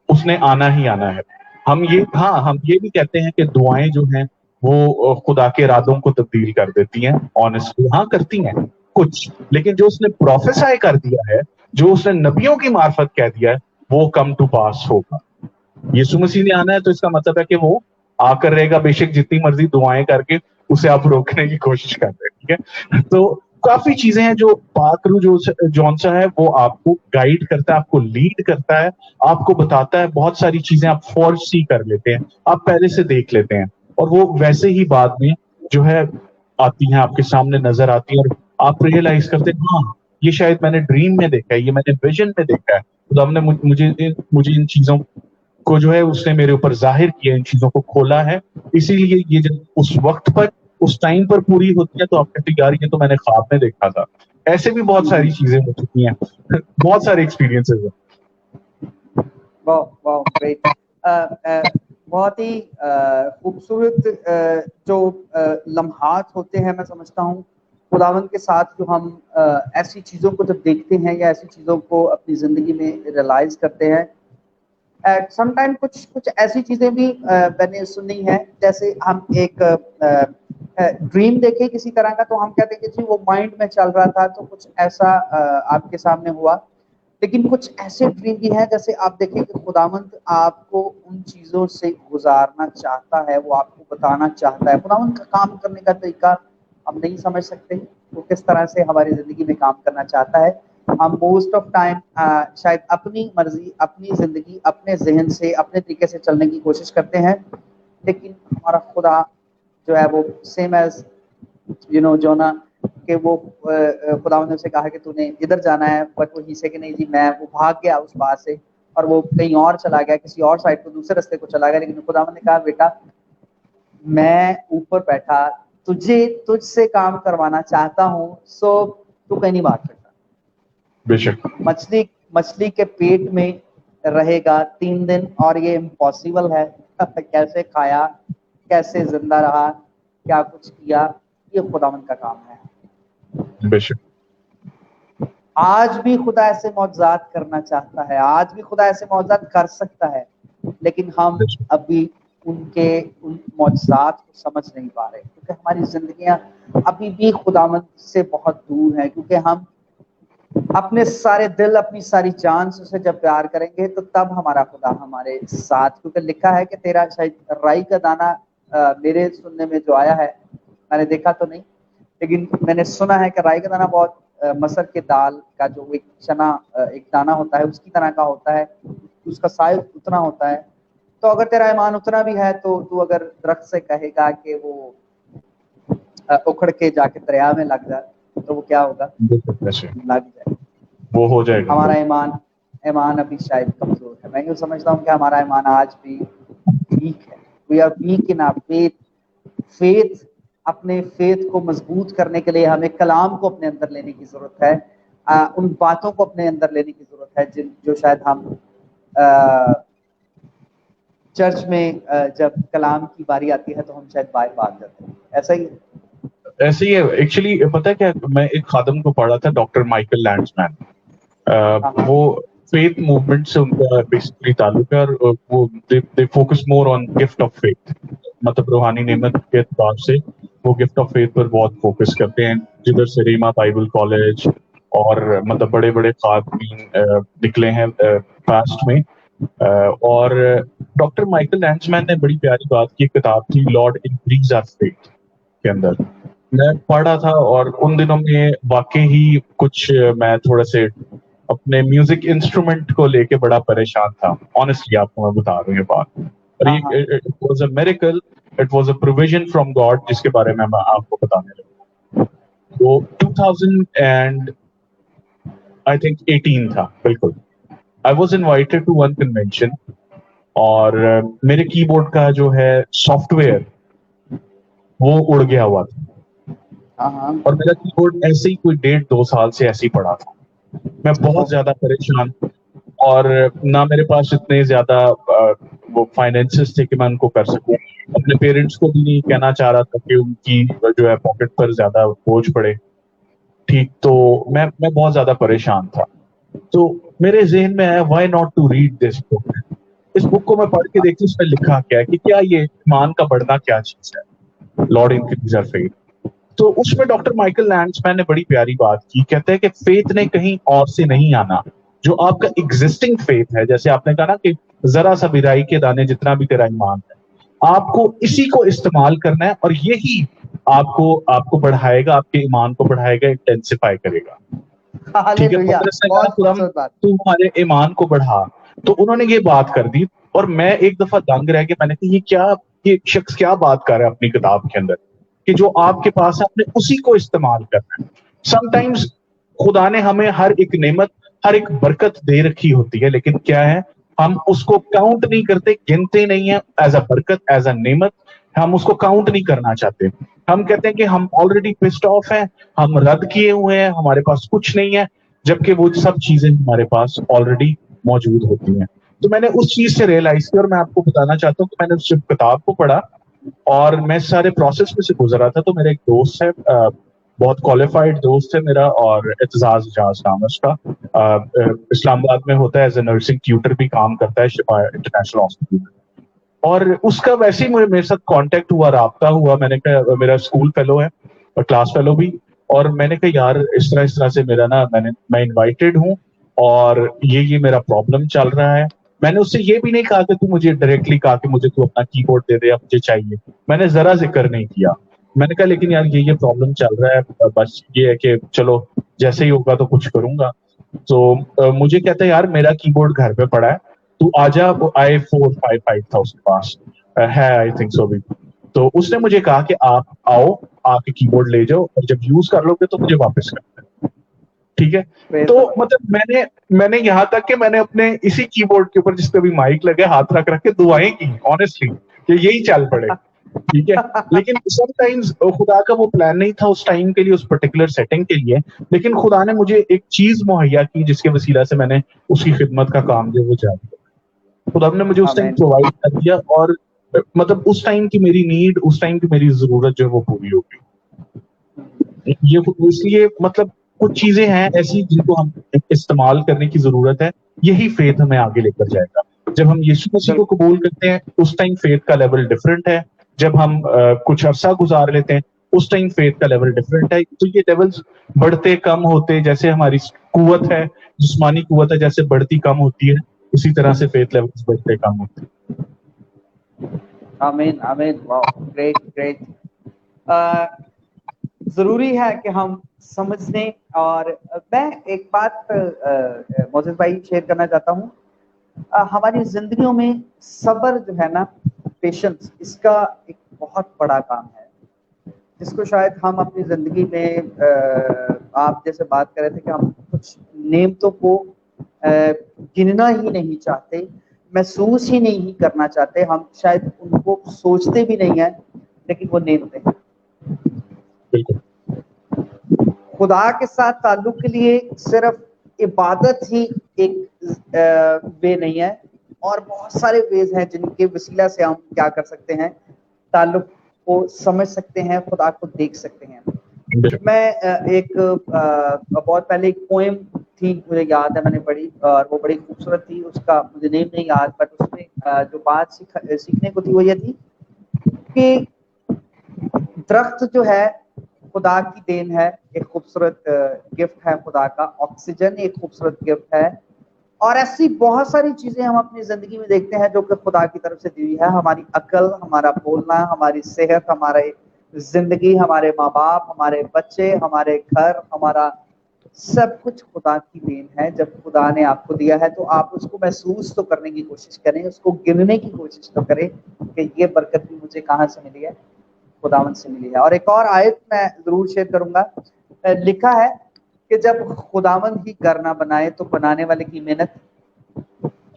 उसने आना ही आना है। हम ये भी कहते हैं कि दुआएं जो हैं वो खुदा के इरादों को तब्दील कर देती हैं। ऑनेस्टली हाँ करती हैं कुछ, लेकिन जो उसने प्रोफेसाई कर दिया है, जो उसने नबियों की मार्फत कह दिया है, वो कम टू पास होगा। यीशु मसीह ने आना है तो इसका मतलब है कि वो आकर रहेगा, बेशक जितनी मर्जी दुआएं करके उसे आप रोकने की कोशिश कर रहे हैं, ठीक है। तो काफी चीजें हैं जो पाक रूह जो जौन सा है वो आपको गाइड करता है, आपको लीड करता है, आपको बताता है, बहुत सारी चीजें आप फॉर सी कर लेते हैं, आप पहले से देख लेते हैं, और वो वैसे ही बाद में जो है आती हैं, आपके सामने नजर आती हैं, और आप रियलाइज करते हैं हाँ ये शायद मैंने ड्रीम में देखा है, ये मैंने विजन में देखा है, तो हमने मुझे इन चीजों को जो है उसने मेरे ऊपर जाहिर किया, इन चीजों को खोला है, इसीलिए ये जब उस वक्त पर उस टाइम पर पूरी होती है तो आप कहते हैं यार ये तो मैंने ख्वाब में देखा था। ऐसे भी बहुत सारी चीजें हो चुकी हैं, बहुत सारे एक्सपीरियंसेस हैं। वाह ग्रेट। बहुत ही खूबसूरत जो लम्हात होते हैं, मैं समझता हूँ खुदावंद के साथ जो हम ऐसी चीज़ों को जब देखते हैं या ऐसी चीज़ों को अपनी ज़िंदगी में रियलाइज़ करते हैं, समटाइम कुछ ऐसी चीज़ें भी मैंने सुनी है, जैसे हम एक ड्रीम देखे किसी तरह का तो हम कहते हैं कि जी वो माइंड में चल रहा था तो कुछ ऐसा आपके सामने हुआ, लेकिन कुछ ऐसे ड्रीम भी हैं जैसे आप देखें कि खुदावंद आपको उन चीज़ों से गुजारना चाहता है, वो आपको बताना चाहता है। खुदावंद का काम करने का तरीका हम नहीं समझ सकते, वो किस तरह से हमारी ज़िंदगी में काम करना चाहता है। हम मोस्ट ऑफ टाइम शायद अपनी मर्जी, अपनी ज़िंदगी, अपने जहन से, अपने तरीके से चलने की कोशिश करते हैं, लेकिन हमारा खुदा जो है वो सेम एज जोना कि वो खुदावंद ने उसे कहा कि तूने इधर जाना है, बट वो ही से कि नहीं जी मैं, वो भाग गया उस बात से और वो कहीं और चला गया, किसी और साइड को, दूसरे रास्ते को चला गया, लेकिन खुदावंद ने कहा बेटा मैं ऊपर बैठा तुझसे काम करवाना चाहता हूँ, सो तू कहीं नहीं भाग सकता। बेशक मछली के पेट में रहेगा 3 दिन और ये इम्पॉसिबल है। कैसे खाया, कैसे जिंदा रहा, क्या कुछ किया, ये खुदावंद का काम है। बेशक आज भी खुदा ऐसे मौजज़ात करना चाहता है, आज भी खुदा ऐसे मौजज़ात कर सकता है, लेकिन हम अभी उन मौजज़ात को समझ नहीं पा रहे, क्योंकि हमारी जिंदगियां अभी भी खुदावंद से बहुत दूर है, क्योंकि हम अपने सारे दिल, अपनी सारी जान से उसे जब प्यार करेंगे तो तब हमारा खुदा हमारे साथ, क्योंकि लिखा है कि तेरा शायद राई का दाना मेरे सुनने में जो आया है, मैंने देखा तो नहीं, लेकिन मैंने सुना है कि राई का दाना बहुत मसर के दाल का जो एक चना एक दाना होता है उसकी तरह का होता है, उसका साइज उतना होता है। तो अगर तेरा ईमान उतना भी है तो तू अगर दरख्त से कहेगा कि वो उखड़ के जाके दरिया में लग जाए तो वो क्या होगा, लग जाए, वो हो जाएगा। हमारा ईमान अभी शायद कमजोर है। मैं यूँ समझता हूँ कि हमारा ईमान आज भी वीक है। We are weak in our faith. अपने फेथ को मजबूत करने के लिए हमें कलाम को अपने अंदर लेने की जरूरत है, उन बातों को अपने अंदर लेने की जरूरत है जो शायद हम चर्च में जब कलाम की बारी आती है तो हम शायद बाहर भाग जाते हैं। ऐसा ही है एक्चुअली पता है क्या, मैं एक खादम को पढ़ा था, डॉक्टर माइकल लैंड्समैन, वो फेथ मूवमेंट से उनका बेसिकली ताल्लुक है, और वो they focus more on gift of faith, मतलब रूहानी नेमत के एतबार से वो गिफ्ट ऑफ फेथ पर बहुत फोकस करते हैं, जिधर से रीमा बाइबल कॉलेज और मतलब बड़े बड़े खादमीन निकले हैं पास्ट में। और डॉक्टर माइकल लैंड्समैन ने बड़ी प्यारी बात की, किताब थी लॉर्ड इंक्रीज आवर फेथ के अंदर, मैं पढ़ा था, और उन दिनों में वाकई ही कुछ मैं थोड़ा से अपने म्यूजिक इंस्ट्रूमेंट को लेके बड़ा परेशान था, ऑनेस्टली आपको मैं बता रहा हूँ ये बात, और ये it was a miracle, it was a provision from God, जिसके बारे में मैं आपको बताने लगा। वो 2000 एंड आई थिंक 18 था, बिल्कुल। I was invited to one convention, और मेरे कीबोर्ड का जो है सॉफ्टवेयर वो उड़ गया हुआ था, और मेरा कीबोर्ड ऐसे ही कोई 1.5-2 साल से ऐसे ही पड़ा था। मैं बहुत ज्यादा परेशान, और ना मेरे पास इतने ज्यादा वो फाइनेंसेस थे कि मैं उनको कर सकूं। अपने पेरेंट्स को भी नहीं कहना चाह रहा था कि उनकी जो है पॉकेट पर ज्यादा बोझ पड़े, ठीक। तो मैं बहुत ज्यादा परेशान था, तो मेरे ज़हन में आया why not to read this book. इस बुक को मैं पढ़ के देखती, इसमें लिखा क्या है कि क्या ये ईमान का बढ़ना क्या चीज है, लॉर्ड इंक्रीज आवर फेथ। तो उसमें डॉक्टर माइकल लैंड्समैन ने बड़ी प्यारी बात की, कहते हैं कि फेथ ने कहीं और से नहीं आना, जो आपका एग्जिस्टिंग फेथ है, जैसे आपने कहा ना कि जरा सा भी राई के दाने जितना भी तेरा ईमान है, आपको इसी को इस्तेमाल करना है, और यही آپ کو بڑھائے گا, آپ کے ایمان کو بڑھائے گا, انٹینسیفائی کرے گا. ٹھیک ہے, हालेलुया, پترس نے کہا बहुत خدا खूबसूरत बात. تو ہمارے ایمان کو بڑھا. تو انہوں نے یہ بات کر دی اور میں ایک دفعہ دنگ رہ کے میں نے کہا یہ شخص کیا بات کر رہا ہے اپنی کتاب کے اندر, کہ جو آپ کے پاس ہے آپ نے اسی کو استعمال کرنا ہے. سم ٹائمز خدا نے ہمیں ہر ایک نعمت, ہر ایک برکت دے رکھی ہوتی ہے, لیکن کیا ہے ہم اس کو کاؤنٹ نہیں کرتے, گنتے نہیں ہیں ایز اے برکت, ایز اے نعمت. ہم اس کو کاؤنٹ نہیں کرنا چاہتے. ہم کہتے ہیں کہ ہم آلریڈی پسڈ آف ہیں, ہم رد کیے ہوئے ہیں, ہمارے پاس کچھ نہیں ہے, جبکہ وہ سب چیزیں ہمارے پاس آلریڈی موجود ہوتی ہیں. تو میں نے اس چیز سے ریئلائز کیا, اور میں آپ کو بتانا چاہتا ہوں کہ میں نے اس کتاب کو پڑھا اور میں سارے پروسیس میں سے گزر رہا تھا. تو میرا ایک دوست ہے, بہت کوالیفائڈ دوست ہے میرا, اور اعتزاز اجاز نام ہے اس کا, اسلام آباد میں ہوتا ہے, ایز اے نرسنگ ٹیوٹر بھی کام کرتا ہے شفا انٹرنیشنل ہاسپٹل میں. اور اس کا ویسے ہی میرے ساتھ کانٹیکٹ ہوا, رابطہ ہوا. میں نے کہا میرا اسکول فیلو ہے اور کلاس فیلو بھی, اور میں نے کہا یار اس طرح سے میرا نا میں انوائٹیڈ ہوں اور یہ میرا پرابلم چل رہا ہے. میں نے اس سے یہ بھی نہیں کہا کہ تو مجھے ڈائریکٹلی کہا کہ مجھے تو اپنا کی بورڈ دے دے, اب مجھے چاہیے. میں نے ذرا ذکر نہیں کیا. میں نے کہا لیکن یار یہ پرابلم چل رہا ہے, بس یہ ہے کہ چلو جیسے ہی ہوگا تو کچھ کروں گا. تو مجھے کہتا ہے یار میرا کی بورڈ گھر پہ پڑا ہے, تو آ جا. i455 تھا اس کے پاس, ہے آئی تھنک سو بھی. تو اس نے مجھے کہا کہ آپ آؤ, آ کے کی بورڈ لے جاؤ, اور جب یوز کر لو گے تو مجھے واپس کر دیں. ٹھیک ہے. Praise تو the Lord. مطلب میں نے یہاں تک کہ میں نے اپنے اسی کی بورڈ کے اوپر جس پہ بھی مائک لگے ہاتھ رکھ کے دعائیں کی آنےسٹلی کہ یہی چل پڑے. ٹھیک ہے. لیکن سم ٹائمز خدا کا وہ پلان نہیں تھا اس ٹائم کے لیے, اس پرٹیکولر سیٹنگ کے لیے, لیکن خدا نے مجھے ایک چیز مہیا کی جس کے وسیلہ سے میں نے اس کی خدمت کا کام جو وہ جاری کیا. خدا نے مجھے اس ٹائم Amen. پرووائڈ کر دیا, اور مطلب اس ٹائم کی میری نیڈ, اس ٹائم کی میری ضرورت جو ہے وہ پوری ہو گئی. یہ اس لیے مطلب کچھ چیزیں ہیں ایسی جن کو ہم استعمال کرنے کی ضرورت ہے. یہی فیتھ ہمیں آگے لے کر جائے گا. جب ہم یسوع مسیح کو قبول کرتے ہیں اس ٹائم فیتھ کا لیول ڈفرینٹ ہے. جب ہم کچھ عرصہ گزار لیتے ہیں اس ٹائم فیتھ کا لیول ڈفرینٹ ہے. تو یہ لیولز بڑھتے کم ہوتے, جیسے ہماری قوت ہے, جسمانی قوت ہے, جیسے بڑھتی کم ہوتی ہے, اسی طرح سے فیتھ لیولز بڑھتے کم ہوتے ہیں. آمین آمین. واو, گریٹ گریٹ. ضروری ہے کہ ہم سمجھنے, اور میں ایک بات معزز بھائی شیئر کرنا چاہتا ہوں. ہماری زندگیوں میں صبر جو ہے نا, پیشنس, اس کا ایک بہت بڑا کام ہے, جس کو شاید ہم اپنی زندگی میں آپ جیسے بات کر رہے تھے کہ ہم کچھ نعمتوں کو گننا ہی نہیں چاہتے, محسوس ہی نہیں کرنا چاہتے, ہم شاید ان کو سوچتے بھی نہیں ہیں, لیکن وہ نعمتیں ہیں. بالکل خدا کے ساتھ تعلق کے لیے صرف عبادت ہی ایک وے نہیں ہے, اور بہت سارے ویز ہیں جن کے وسیلہ سے ہم کیا کر سکتے ہیں, تعلق کو سمجھ سکتے ہیں, خدا کو دیکھ سکتے ہیں. میں ایک بہت پہلے ایک پوئم تھی, مجھے یاد ہے, میں نے پڑھی اور وہ بڑی خوبصورت تھی. اس کا مجھے نیم نہیں یاد, بٹ اس میں جو بات سیکھنے کو تھی وہ یہ تھی کہ درخت جو ہے خدا کی دین ہے, ایک خوبصورت گفٹ ہے خدا کا. آکسیجن ایک خوبصورت گفٹ ہے, اور ایسی بہت ساری چیزیں ہم اپنی زندگی میں دیکھتے ہیں جو کہ خدا کی طرف سے دی ہوئی ہے. ہماری عقل, ہمارا بولنا, ہماری صحت, ہمارے زندگی, ہمارے ماں باپ, ہمارے بچے, ہمارے گھر, ہمارا سب کچھ خدا کی دین ہے. جب خدا نے آپ کو دیا ہے تو آپ اس کو محسوس تو کرنے کی کوشش کریں, اس کو گننے کی کوشش تو کریں کہ یہ برکت بھی مجھے کہاں سے ملی ہے, خداوند سے ملی ہے. اور ایک اور آیت میں ضرور شیئر کروں گا, لکھا ہے کہ جب خداوند ہی گھر نہ بنائے تو بنانے والے کی محنت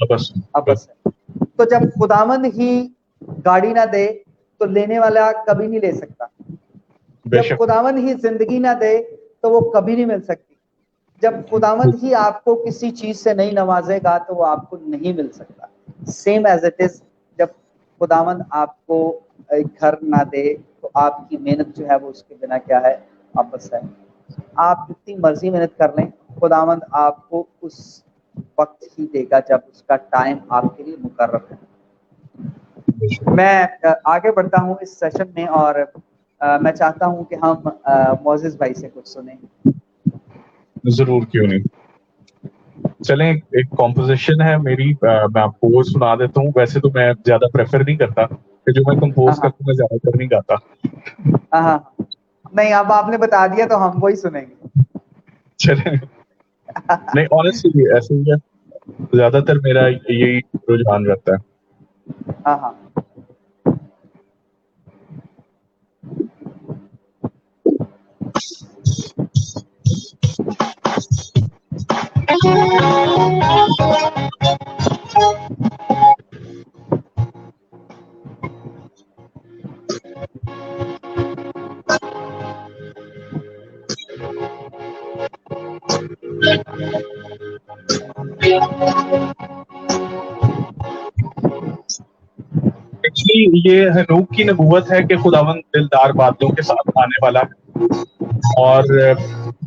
ابس ہے. تو جب خداوند ہی گاڑی نہ دے تو لینے والا کبھی نہیں لے سکتا. بے جب شک خداوند ہی زندگی نہ دے تو وہ کبھی نہیں مل سکتی. جب خداوند ہی آپ کو کسی چیز سے نہیں نوازے گا تو وہ آپ کو نہیں مل سکتا. سیم ایز اٹ از, جب خداوند آپ کو ایک گھر نہ دے تو آپ کی محنت جو ہے وہ اس کے بنا کیا ہے, واپس ہے. آپ جتنی مرضی محنت کر لیں, خداوند آپ کو اس وقت ہی دے گا جب اس کا ٹائم آپ کے لیے مقرر ہے. میں آگے بڑھتا ہوں اس سیشن میں, اور میں چاہتا ہوں کہ ہم معزز بھائی سے کچھ سنیں. ضرور, کیوں نہیں. چلیں, ایک کمپوزیشن ہے میری, میں آپ کو وہ سنا دیتا ہوں. ویسے تو میں زیادہ پریفر نہیں کرتا کہ جو میں کمپوز کرتا ہوں میں زیادہ تر نہیں گاتا. नहीं, अब आपने बता दिया तो हम वही सुनेंगे। चले नहीं, ऑनेस्टली ऐसे ही है, ज्यादातर मेरा यही रुझान रहता है। हाँ हाँ। एक्चुअली ये हनूक की नबूवत है कि खुदावंद दिलदार बादलों के साथ आने वाला है, और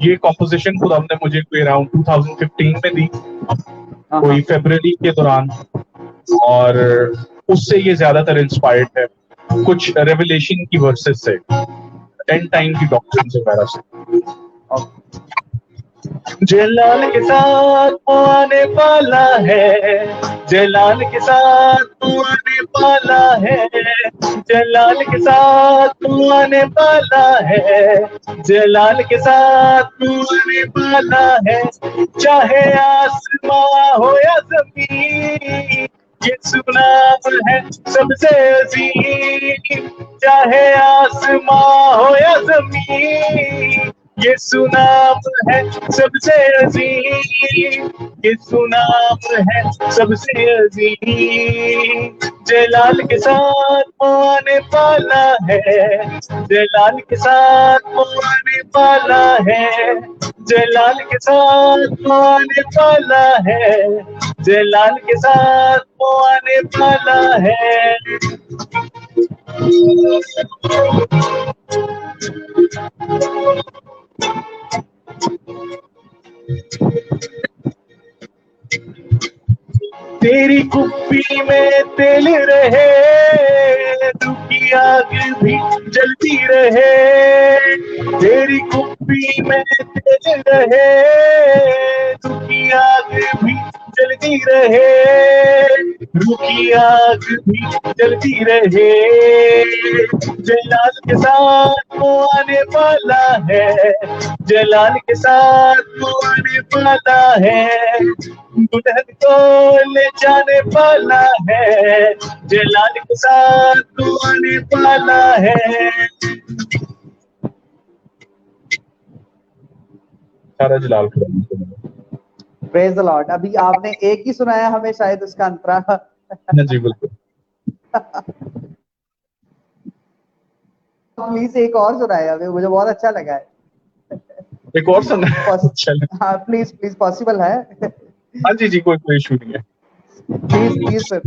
ये कॉम्पोजिशन खुदावंद ने मुझे कोई अराउंड 2015 में दी, कोई फरवरी के दौरान, और उससे ये ज्यादातर इंस्पायर्ड है, कुछ रेवलेशन की वर्सेस से, एंड टाइम की डॉक्ट्रिन वगैरह से। जलाल के साथ वो आने वाला है, जलाल के साथ वो आने वाला है, जलाल के साथ वो आने वाला है, जलाल के साथ वो आने वाला है, चाहे आसमां हो या जमीन, यीशु नाम है सबसे अजीम, चाहे आसमां हो या जमीन, यीशु नाम है सबसे अजीम, यीशु नाम है सबसे अजीम, जलाल के साथ वो आने वाला है, जलाल के साथ वो आने वाला है, जलाल के साथ वो आने वाला है, जलाल के साथ वो आने वाला है। तेरी कुप्पी में तेल रहे, दुखी आग भी जलती रहे, तेरी कुप्पी में तेल रहे, दुखी आग भी जलती रहे, रुकी आग भी जलती रहे, जलाल के साथ वो आने वाला है, जलाल के साथ वो आने वाला है, दुल्हन को ले जाने वाला है, जलाल के साथ वो आने वाला है। सारा जलाल का प्रेज द लॉर्ड। अभी आपने एक ही सुनाया हमें, शायद उसका अंतरा। जी बिल्कुल। प्लीज एक और सुनाया हमें, मुझे बहुत अच्छा लगा है। एक और सुना? हाँ प्लीज प्लीज, पॉसिबल है? हाँ जी जी, कोई इशू नहीं है, प्लीज प्लीज सर।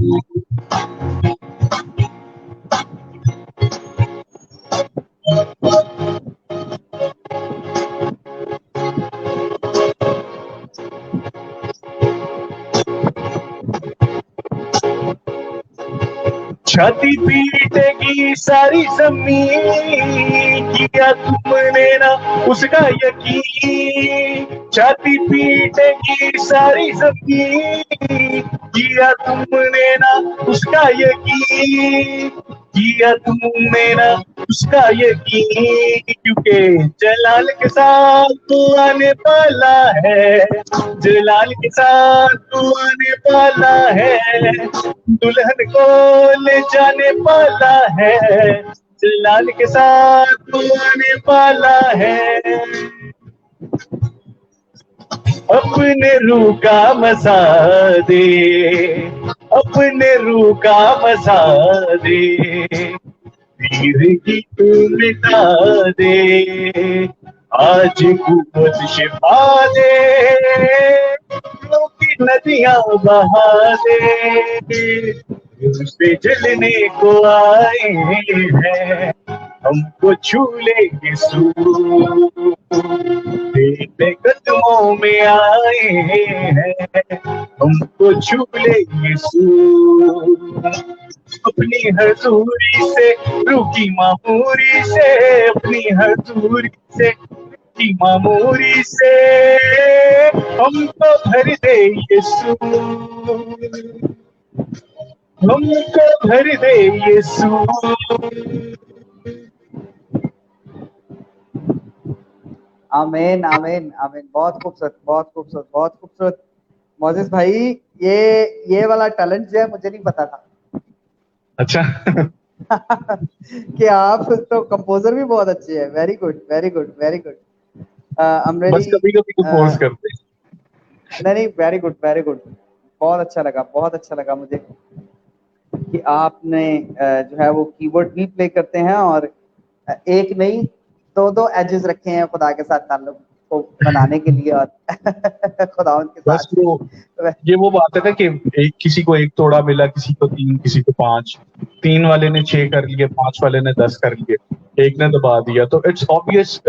छाती पीटेगी सारी जमीन, किया तुमने ना उसका यकीन, छाती पीटेगी सारी जमीन, किया तुमने ना उसका यकीन, किया तुमने ना उसका यकीन, क्योंकि जलाल के साथ तू आने वाला है, जलाल के साथ तू आने वाला है, दुल्हन को ले जाने वाला है, जलाल के साथ तू आने वाला है। अपने रूह का मजा दे, अपने रूह का मजा दे, पीर की तू मिटा दे, आज कुव्वत शिफा दे, दिलों की नदियां बहा दे, से जलने को आए हैं, हमको छू ले यीशु, तेरे कदमों में आए हैं, हमको छू ले यीशु, अपनी हजूरी से रूकी मामूरी से, अपनी हजूरी से की मामूरी से हमको भर दे यीशु, हमको भर दे यीशु। आमीन आमीन आमीन। बहुत खूबसूरत, बहुत खूबसूरत, बहुत खूबसूरत। मोजेस भाई, ये वाला टैलेंट जो है मुझे नहीं पता था। अच्छा। कि आप तो कंपोजर भी बहुत अच्छे हैं। Very good, very good, very good. I am बस रियली, कभी कभी कंपोज करते हैं। नहीं, वेरी गुड, वेरी गुड। बहुत अच्छा लगा, बहुत अच्छा लगा मुझे कि आपने जो है वो कीबोर्ड भी प्ले करते हैं और एक नहीं, दो एजेस रखे हैं खुदा के साथ ताल्लुक को बनाने के लिए और खुदावंद के बस साथ। ये वो बात है ना कि एक किसी को एक तोड़ा मिला, किसी को 3, किसी को 5, 3 वाले ने 6 कर लिए, 5 वाले ने 10 कर लिए, एक ने दबा दिया। तो इट्स ऑब्वियस,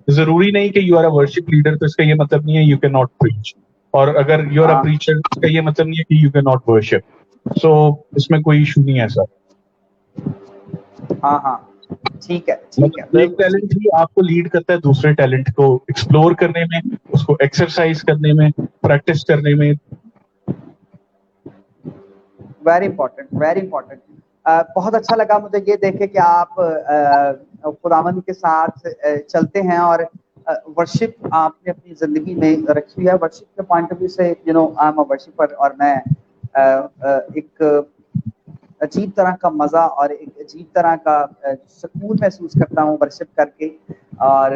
जरूरी नहीं कि you are a worship leader तो इसका ये मतलब नहीं है यू कैन नॉट प्रीच, और अगर यू आर अ हाँ प्रीचर इसका ये मतलब नहीं है कि यू कैन नॉट वर्शिप। सो इसमें कोई इशू नहीं है सर। हाँ हाँ, ठीक है, ठीक है, मतलब एक बिल्कुल ठीक टैलेंट है। ही आपको लीड करता है दूसरे टैलेंट को एक्सप्लोर करने में, उसको एक्सरसाइज करने में, प्रैक्टिस करने में। Very important, very important. बहुत अच्छा लगा मुझे ये देखे कि आप खुदावंद के साथ चलते हैं और वर्शिप आपने अपनी जिंदगी में रखी है। वर्शिप के पॉइंट ऑफ व्यू से you know I am a worshipper, और मैं एक अजीब तरह का मजा और एक अजीब तरह का सुकून महसूस करता हूँ वर्शिप करके और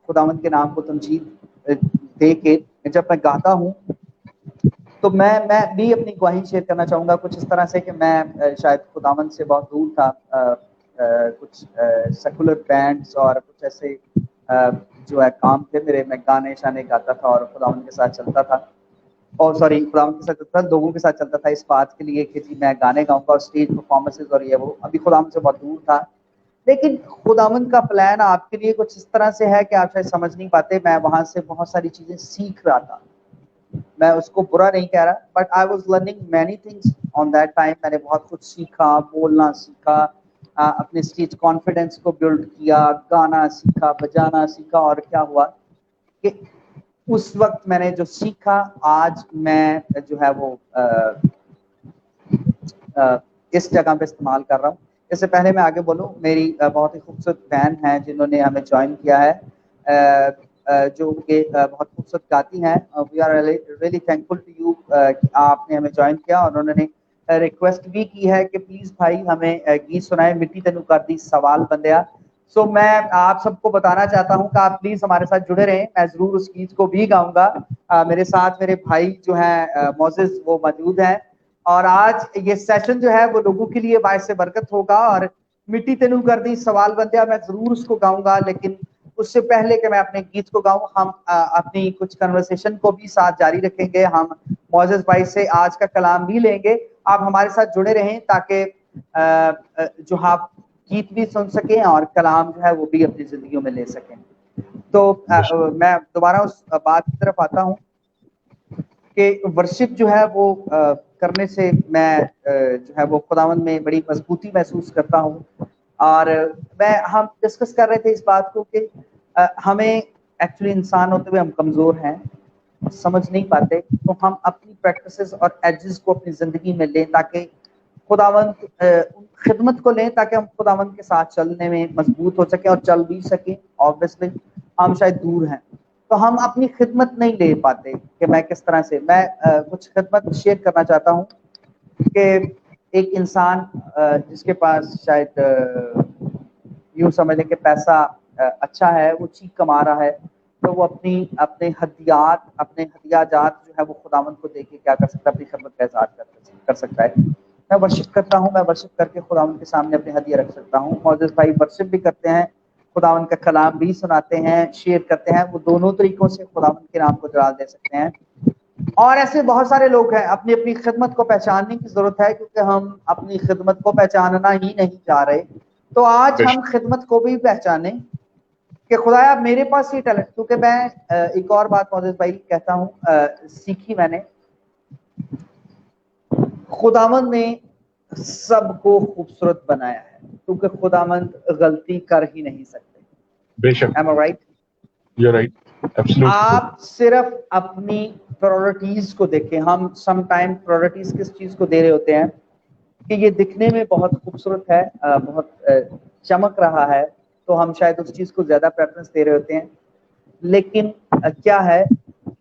खुदावंद के नाम को तमजीद दे के जब मैं गाता हूँ। तो मैं भी अपनी गवाही शेयर करना चाहूँगा कुछ इस तरह से कि मैं शायद खुदावंद से बहुत दूर था। कुछ सेकुलर बैंड्स और कुछ ऐसे जो है काम थे मेरे, मैं गाने शाने गाता था और खुदावंद के साथ चलता था, और सॉरी खुदावंद के साथ चलता था, लोगों के साथ चलता था इस बात के लिए कि जी मैं गाने गाऊंगा और स्टेज परफॉर्मेंसेज और ये वो। अभी खुदावंद से बहुत दूर था, लेकिन खुदावंद का प्लान आपके लिए कुछ इस तरह से है कि आप शायद समझ नहीं पाते। मैं वहां से बहुत सारी चीजें सीख रहा था, मैं उसको बुरा नहीं कह रहा, but I was learning many things on that time. मैंने बहुत कुछ सीखा, बोलना सीखा, अपने स्टेज कॉन्फिडेंस को बिल्ड किया, गाना सीखा, बजाना सीखा, और क्या हुआ कि उस वक्त मैंने जो सीखा आज मैं जो है वो इस जगह पे इस्तेमाल कर रहा हूँ। इससे पहले मैं आगे बोलूँ, मेरी बहुत ही खूबसूरत बहन है जिन्होंने हमें ज्वाइन किया है, जो कि बहुत खूबसूरत गाती हैं। We are really thankful to you कि आपने हमें ज्वाइन किया, और उन्होंने रिक्वेस्ट भी की है कि प्लीज भाई हमें गीत सुनाए, मिट्टी तेनू कर दी सवाल बंदिया। सो मैं आप सबको बताना चाहता हूँ कि आप प्लीज हमारे साथ जुड़े रहें, मैं जरूर उस गीत को भी गाऊंगा। मेरे साथ मेरे भाई जो हैं मोजेस वो मौजूद हैं, और आज ये सेशन जो है वो लोगों के लिए बायस से बरकत होगा। और मिट्टी तेनू कर दी सवाल बंदिया मैं जरूर उसको गाऊंगा, लेकिन उससे पहले कि मैं अपने गीत को गाऊं, हम अपनी कुछ कन्वर्सेशन को भी साथ जारी रखेंगे। हम मोजेस भाई से आज का कलाम भी लेंगे। आप हमारे साथ जुड़े रहें ताकि जो आप गीत भी सुन सकें और कलाम जो है वो भी अपनी जिंदगियों में ले सकें। तो मैं दोबारा उस बात की तरफ आता हूँ कि वर्शिप जो है वो करने से मैं जो है वो खुदावंद में बड़ी मजबूती महसूस करता हूँ। और हम डिस्कस कर रहे थे इस बात को कि हमें एक्चुअली इंसान होते हुए हम कमज़ोर हैं, समझ नहीं पाते, तो हम अपनी प्रैक्टिसेस और एजेस को अपनी ज़िंदगी में लें ताकि खुदावंद खिदमत को लें ताकि हम खुदावंद के साथ चलने में मजबूत हो सके और चल भी सकें। ऑब्वियसली हम शायद दूर हैं तो हम अपनी खिदमत नहीं ले पाते कि मैं किस तरह से मैं कुछ खिदमत शेयर करना चाहता हूँ कि एक इंसान जिसके पास शायद यूं समझ लें कि पैसा अच्छा है, वो ठीक कमा रहा है, तो वो अपने हदियाजात जो है वो खुदावंद को देके क्या कर सकता है, अपनी खिदमत का इज़हार कर सकता है। मैं वर्शिप करता हूँ, मैं वर्शिप करके खुदावंद के सामने अपने हदिया रख सकता हूँ। मोजेस भाई वर्शिप भी करते हैं, खुदावंद का कलाम भी सुनाते हैं, शेयर करते हैं। वो दोनों तरीकों से खुदावंद के नाम को जलाल दे सकते हैं। और ऐसे बहुत सारे लोग हैं, अपनी अपनी खिदमत को पहचानने की जरूरत है, क्योंकि हम अपनी खिदमत को पहचानना ही नहीं चाह रहे। तो आज हम खिदमत को भी पहचाने कि खुदाया मेरे पास ये टैलेंट, क्योंकि मैं एक और बात मोजेस भाई कहता हूँ, सीखी मैंने, खुदावंद ने सबको खूबसूरत बनाया है, क्योंकि खुदावंद गलती कर ही नहीं सकते। बेशक। Am I right? You're right. Absolutely. आप सिर्फ अपनी प्रायोरिटीज को देखें। हम सम टाइम प्रायोरिटीज किस चीज को दे रहे होते हैं कि ये दिखने में बहुत खूबसूरत है, बहुत चमक रहा है, तो हम शायद उस चीज को ज्यादा प्रेफरेंस दे रहे होते हैं। लेकिन क्या है,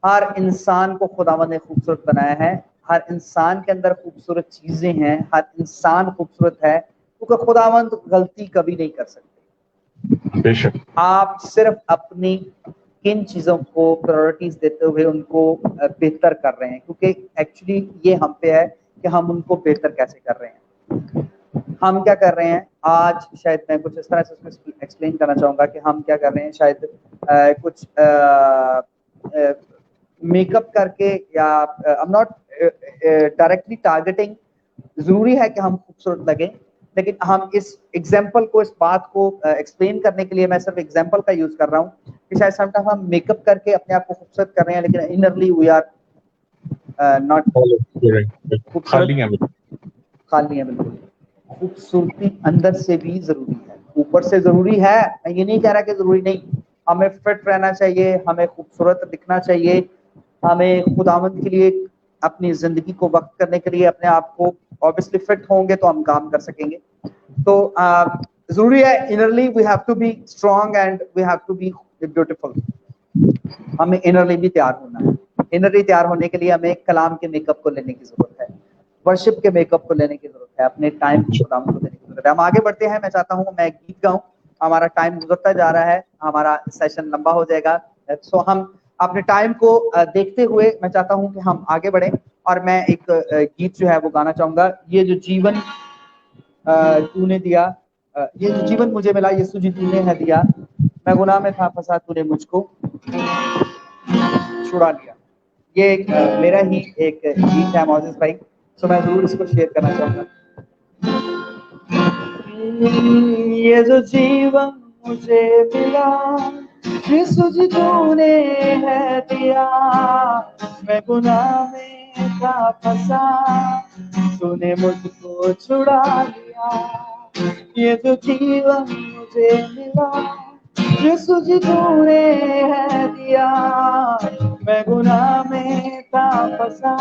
हर इंसान को खुदावंद ने खूबसूरत बनाया है, हर इंसान के अंदर खूबसूरत चीजें हैं, हर इंसान खूबसूरत है, क्योंकि खुदावंद गलती कभी नहीं कर सकते। बेशक आप सिर्फ अपनी किन चीजों को प्रायोरिटीज देते हुए उनको बेहतर कर रहे हैं, क्योंकि एक्चुअली ये हम पे है कि हम उनको बेहतर कैसे कर रहे हैं। हम क्या कर रहे हैं आज, शायद मैं कुछ इस तरह से उसको एक्सप्लेन करना चाहूँगा कि हम क्या कर रहे हैं, शायद कुछ मेकअप करके या I am not directly targeting, जरूरी है कि हम खूबसूरत लगें, लेकिन हम इस एग्जाम्पल को, इस बात को एक्सप्लेन करने के लिए मैं सिर्फ एग्जाम्पल का यूज कर रहा हूँ कि शायद समटाइम हम मेकअप करके अपने आप को खूबसूरत कर रहे हैं, लेकिन इनरली वी आर नॉट खाली है। खाली है। बिल्कुल, खूबसूरती अंदर से भी जरूरी है, ऊपर से जरूरी है, मैं ये नहीं कह रहा कि जरूरी नहीं। हमें फिट रहना चाहिए, हमें खूबसूरत दिखना चाहिए, हमें खुदावंद के लिए अपनी जिंदगी को वक्त करने के लिए अपने आप को, ऑब्वियसली फिट होंगे तो हम काम कर सकेंगे। तो जरूरी है, innerly we have to be strong and we have to be beautiful. हमें इनरली भी तैयार होना है। इनरली तैयार होने के लिए हमें कलाम के मेकअप को लेने की जरूरत है, वर्शिप के मेकअप को लेने की जरूरत है, अपने टाइम को खुदाम को देने की जरूरत है। हम आगे बढ़ते हैं, मैं चाहता हूँ मैं गीत गाऊं, हमारा टाइम गुजरता जा रहा है, हमारा सेशन लंबा हो जाएगा। सो हम अपने टाइम को देखते हुए मैं चाहता हूँ कि हम आगे बढ़ें, और मैं एक गीत जो है वो गाना चाहूंगा। ये जो जीवन तूने दिया, ये जो जीवन मुझे मिला यीशु जी तूने है दिया, मैं गुनाह में था फंसा तूने मुझको छुड़ा लिया। ये मेरा ही एक गीत है मोजेस भाई, तो मैं जरूर इसको शेयर करना चाहूंगा। ये जो जीवन मुझे मिला यीशु जी तूने है दिया, मैं गुनाह में था फंसा तूने मुझको छुड़ा लिया। ये जो जीवन मुझे मिला यीशु जी तूने है दिया, मैं गुनाह में था फंसा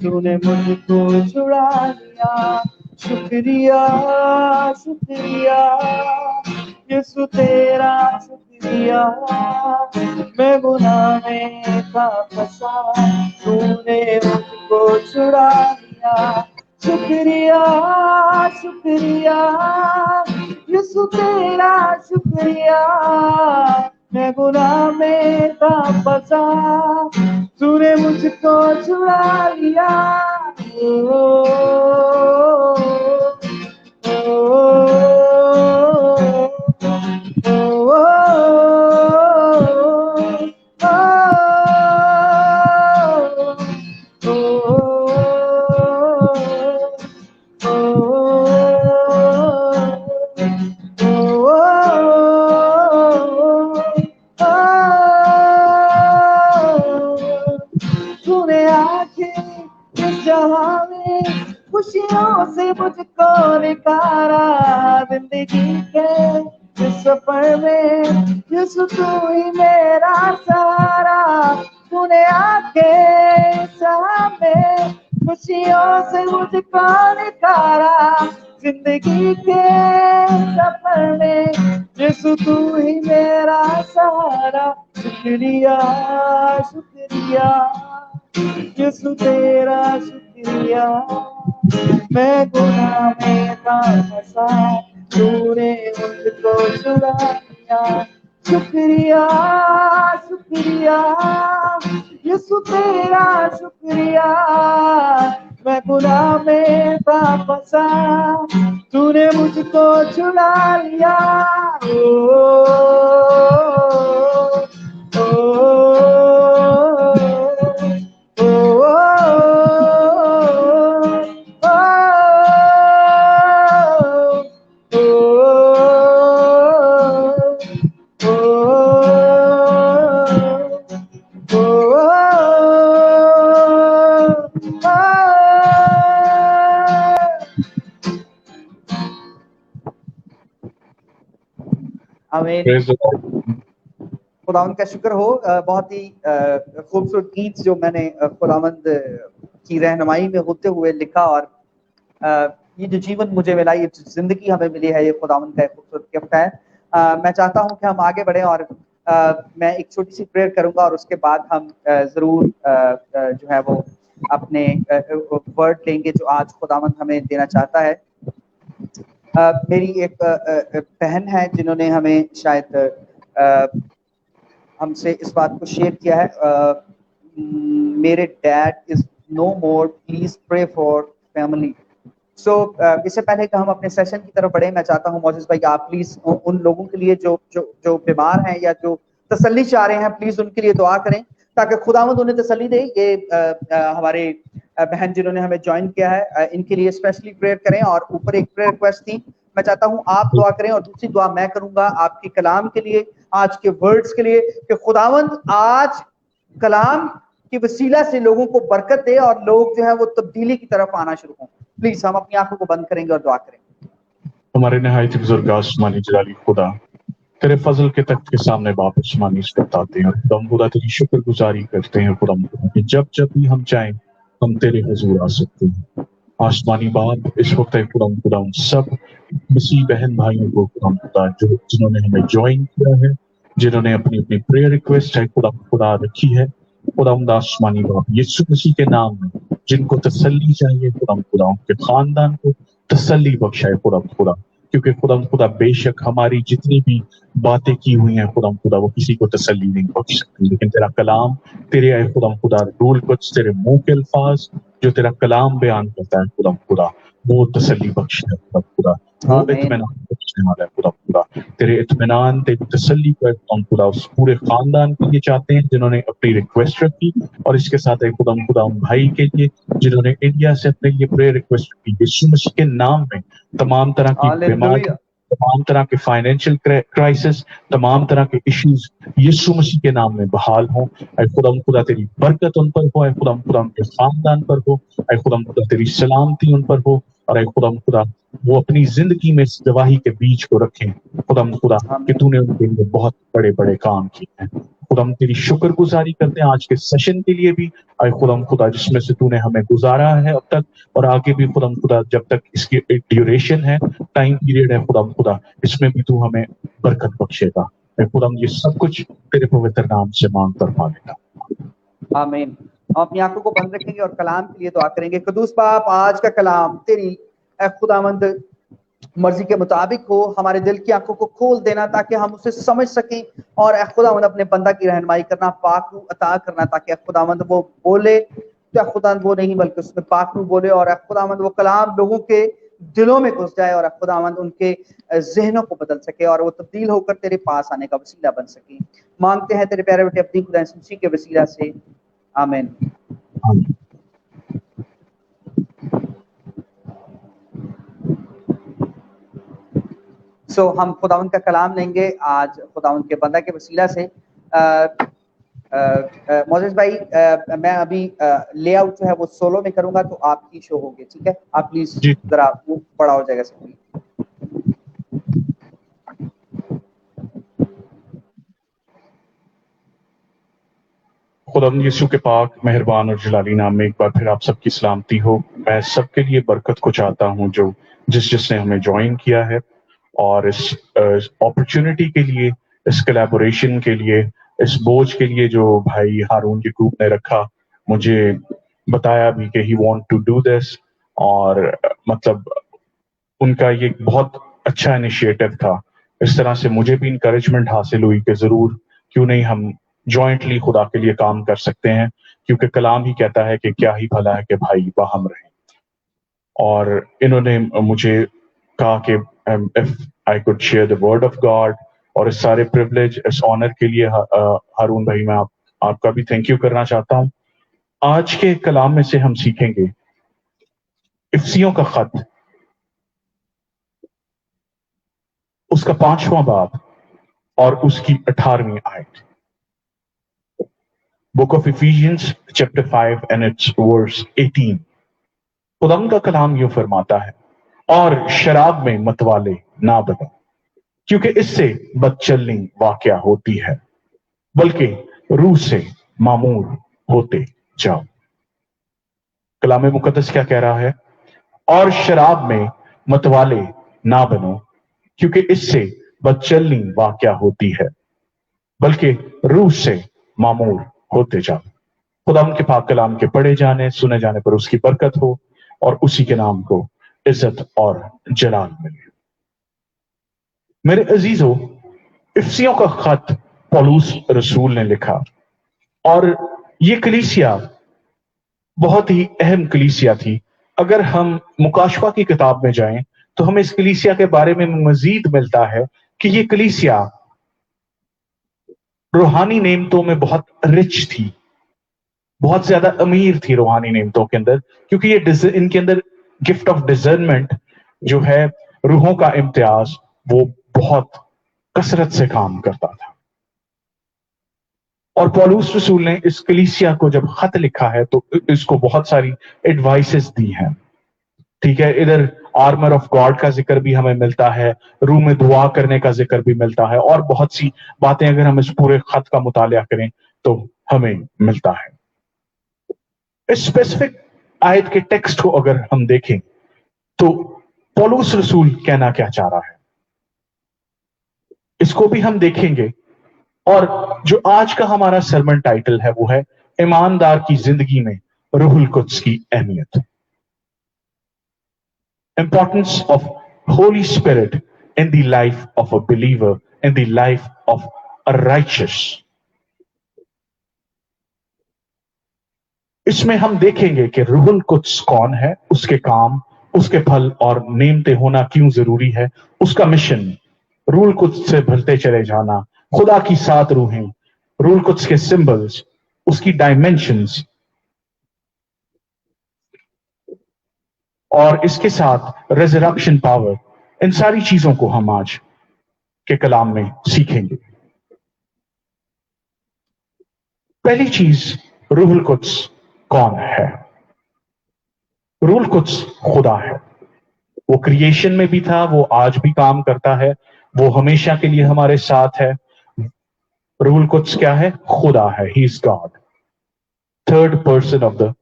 तूने मुझको छुड़ा लिया। शुक्रिया शुक्रिया यीशु तेरा शुक्रिया, मैं गुनाह में था फंसा तूने मुझको छुड़ा लिया। शुक्रिया शुक्रिया यीशु तेरा शुक्रिया, मैं गुनाह में था फंसा तूने मुझको छुड़ा लिया। तूने आखिर इस जहां में खुशियों से मुझको निकारा, जिंदगी के इस सफर में यीशु तू ही मेरा सहारा। तूने आके जहां में खुशियों से मुझको निकारा, जिंदगी के सफर में यीशु तू ही मेरा सहारा। शुक्रिया शुक्रिया यीशु तेरा शुक्रिया, मैं गुनाह में था फंसा तूने मुझको छुड़ा लिया। शुक्रिया शुक्रिया यीशु तेरा शुक्रिया, मैं गुनाह में था फंसा तूने मुझको छुड़ा लिया। Praise the Lord. खुदावंद का शुक्र हो। बहुत ही खूबसूरत गीत जो मैंने खुदावंद की रहनुमाई में होते हुए लिखा, और ये जो जीवन मुझे मिला, ये जिंदगी हमें मिली है, ये खुदावंद का खूबसूरत गिफ्ट है। मैं चाहता हूं कि हम आगे बढ़े और میں ایک چھوٹی سی پریئر کروں گا اور اس کے بعد ہم ضرور جو ہے وہ اپنے ورڈ لیں گے جو آج خداوند ہمیں دینا چاہتا ہے. میری ایک بہن ہے جنہوں نے ہمیں شاید ہم سے اس بات کو شیئر کیا ہے, میرے dad is no more, please pray for family. So اس سے پہلے کہ ہم اپنے سیشن کی طرف بڑھیں, میں چاہتا ہوں معزز بھائی آپ پلیز ان لوگوں کے لیے جو بیمار ہیں یا جو تسلی چاہ رہے ہیں, پلیز ان کے لیے دعا کریں تاکہ خداوند انہیں تسلی دے. یہ ہمارے بہن جنہوں نے ہمیں جوائن کیا ہے ان کے لیے اسپیشلی پریئر کریں. اور اوپر ایک پریئر ریکویسٹ تھی, میں چاہتا ہوں آپ دعا کریں اور دوسری دعا میں کروں گا آپ کے کلام کے لیے, آج کے ورڈز کے لیے, کہ خداوند آج کلام کے وسیلہ سے لوگوں کو برکت دے اور لوگ جو ہے وہ تبدیلی کی طرف آنا شروع ہوں. پلیز ہم اپنی آنکھوں کو بند کریں گے اور دعا کریں. ہمارے نہایت بزرگ آسمانی جلالی خدا, تیرے فضل کے تخت کے سامنے باپ آسمانی استطاعتے ہیں, ہم خدا تیری شکر گزاری کرتے ہیں خدا کہ جب بھی ہم چاہیں ہم تیرے حضور آ سکتے ہیں. آسمانی باپ اس وقت خدا سب مسیح بہن بھائیوں کو خدا جنہوں نے ہمیں جوائن کیا ہے, جنہوں نے اپنی اپنی پریئر ریکویسٹ ہے خدا رکھی ہے, خدا آسمانی باپ یسوع مسیح کے نام میں جن کو تسلی چاہیے خدا ان کے خاندان کو تسلی بخشائے خدا, کیونکہ خدا بے شک ہماری جتنی بھی باتیں کی ہوئی ہیں خدا وہ کسی کو تسلی نہیں بخش سکتی, لیکن تیرا کلام تیرے اے خدا رول کچھ تیرے منہ کے الفاظ جو تیرا کلام بیان کرتا ہے خدا وہ تسلی بخش ہے خدا, وہ آمین. اطمینان بخشنے والا ہے خدا. تیرے اطمینان تیری تسلی کو خدا اس پورے خاندان کے لیے چاہتے ہیں جنہوں نے اپنی ریکویسٹ رکھی, اور اس کے ساتھ خدا ان بھائی کے لیے جنہوں نے انڈیا سے اپنے لیے پریئر ریکویسٹ کی. یسوع مسیح کے نام میں تمام طرح کی بیماری, تمام طرح کے فائنینشیل کرائسس, تمام طرح کے ایشوز یسوع مسیح کے نام میں بحال ہوں. اے خدا تیری برکت ان پر ہو, اے خدا ان کے خاندان پر ہو, اے خدا تیری سلامتی ان پر ہو, اور اے خدا وہ اپنی زندگی میں اس گواہی کے بیج کو رکھیں خدا کہ تو نے ان کے لیے بہت بڑے بڑے کام کیے ہیں. خدا ہم تیری شکر گزاری کرتے ہیں آج کے سیشن کے لیے بھی, اے خدا جس میں سے تو نے ہمیں گزارا ہے اب تک, اور آگے بھی خدا جب تک اس کی ایک ڈیوریشن ہے, ٹائم پیریڈ ہے خدا اس میں بھی تو ہمیں برکت بخشے گا. اے خدا یہ سب کچھ تیرے پوتر نام سے مانگ کر پانے گا. آمین. ہم اپنی آنکھوں کو بند رکھیں گے اور کلام کے لیے دعا کریں گے. قدوس باپ آج کا کلام تیری اے خداوند مرضی کے مطابق ہو, ہمارے دل کی آنکھوں کو کھول دینا تاکہ ہم اسے سمجھ سکیں, اور اے خداوند اپنے بندہ کی رہنمائی کرنا, پاک روح عطا کرنا تاکہ اے خداوند وہ بولے تو اے خداوند وہ نہیں بلکہ اس میں پاک روح بولے, اور اے خداوند وہ کلام لوگوں کے دلوں میں گھس جائے, اور اے خداوند ان کے ذہنوں کو بدل سکے اور وہ تبدیل ہو کر تیرے پاس آنے کا وسیلہ بن سکے. مانگتے ہیں تیرے پیارے بیٹے اپنی خدا یسوع مسیح کے وسیلہ سے, آمین. ہم خداوند کا کلام لیں گے آج خداوند کے بندہ کے وسیلہ سے. معزز بھائی میں ابھی لے آؤٹ جو ہے وہ سولو میں کروں گا تو آپ کی شو ہوگی, ٹھیک ہے؟ آپ پلیز ذرا وہ بڑا ہو جائے گا سب. خدا یسوع کے پاک مہربان اور جلالی نام میں ایک بار پھر آپ سب کی سلامتی ہو. میں سب کے لیے برکت کو چاہتا ہوں جو جس نے ہمیں جوائن کیا ہے, اور اس اپرچونٹی کے لیے, اس کلیبوریشن کے لیے, اس بوجھ کے لیے جو بھائی ہارون کے گروپ نے رکھا, مجھے بتایا بھی کہ ہی وانٹ ٹو ڈو دس, اور مطلب ان کا یہ بہت اچھا انیشیٹو تھا. اس طرح سے مجھے بھی انکریجمنٹ حاصل ہوئی کہ ضرور کیوں نہیں ہم جوائنٹلی خدا کے لیے کام کر سکتے ہیں, کیونکہ کلام ہی کہتا ہے کہ کیا ہی بھلا ہے کہ بھائی باہم رہیں. اور انہوں نے مجھے کہا کہ if I could share the word of God, اور اس سارے پریولیج, اس آنر کے لیے ہارون بھائی میں آپ کا بھی تھینک یو کرنا چاہتا ہوں. آج کے کلام میں سے ہم سیکھیں گے افسیوں کا خط, اس کا 5واں باب اور اس کی 18ویں آیت. Book of Ephesians chapter 5 and its verse 18. خدا کا کلام یوں فرماتا ہے, اور شراب میں متوالے نہ بنو کیونکہ اس سے بد چلنی واقع ہوتی ہے, بلکہ روح سے معمور ہوتے جاؤ. کلام مقدس کیا کہہ رہا ہے؟ اور شراب میں متوالے نہ بنو کیونکہ اس سے بد چلنی واقع ہوتی ہے, बल्कि रूह से मामूर होते जाओ। खुदा उनके पाक कलाम के पढ़े जाने सुने जाने पर उसकी बरकत हो और उसी के नाम को इज्जत और जलाल मिले। मेरे अजीजों, इफ्सियों का खत पौलुस रसूल ने लिखा और ये कलीसिया बहुत ही अहम कलीसिया थी। अगर हम मुकाशफा की किताब में जाएं तो हमें इस कलीसिया के बारे में मजीद मिलता है कि ये कलीसिया रूहानी नेमतों में बहुत रिच थी, बहुत ज्यादा अमीर थी रूहानी नेमतों के अंदर, क्योंकि ये इनके अंदर गिफ्ट ऑफ डिजर्नमेंट जो है, रूहों का इम्तियाज, वो बहुत कसरत से काम करता था। और पौलुस रसूल ने इस कलीसिया को जब खत लिखा है तो इसको बहुत सारी एडवाइसेस दी हैं। ठीक है, इधर आर्मर ऑफ गॉड का जिक्र भी हमें मिलता है, रूह में दुआ करने का जिक्र भी मिलता है, और बहुत सी बातें अगर हम इस पूरे खत का मुतालिया करें तो हमें मिलता है। इस स्पेसिफिक आयत के टेक्स्ट को अगर हम देखें तो पौलुस रसूल कहना क्या चाह रहा है, इसको भी हम देखेंगे। और जो आज का हमारा सरमन टाइटल है वो है ईमानदार की जिंदगी में रूहुल कुद्स की अहमियत, importance of Holi spirit in the life of a believer, in the life of a righteous. इसमें हम देखेंगे कि रूहुल कुद्स कौन है, उसके काम, उसके फल और नेमते होना क्यों जरूरी है, उसका मिशन, रूहुल कुद्स से भरते चले जाना, खुदा की 7 रूहें, रूहुल कुद्स के सिंबल्स, उसकी डायमेंशंस, और इसके साथ रेजरेक्शन पावर, इन सारी चीजों को हम आज के कलाम में सीखेंगे। पहली चीज, रूहुल कुद्स कौन है? रूहुल कुद्स खुदा है। वो क्रिएशन में भी था, वो आज भी काम करता है, वो हमेशा के लिए हमारे साथ है। रूहुल कुद्स क्या है? खुदा है, he is God, third person of the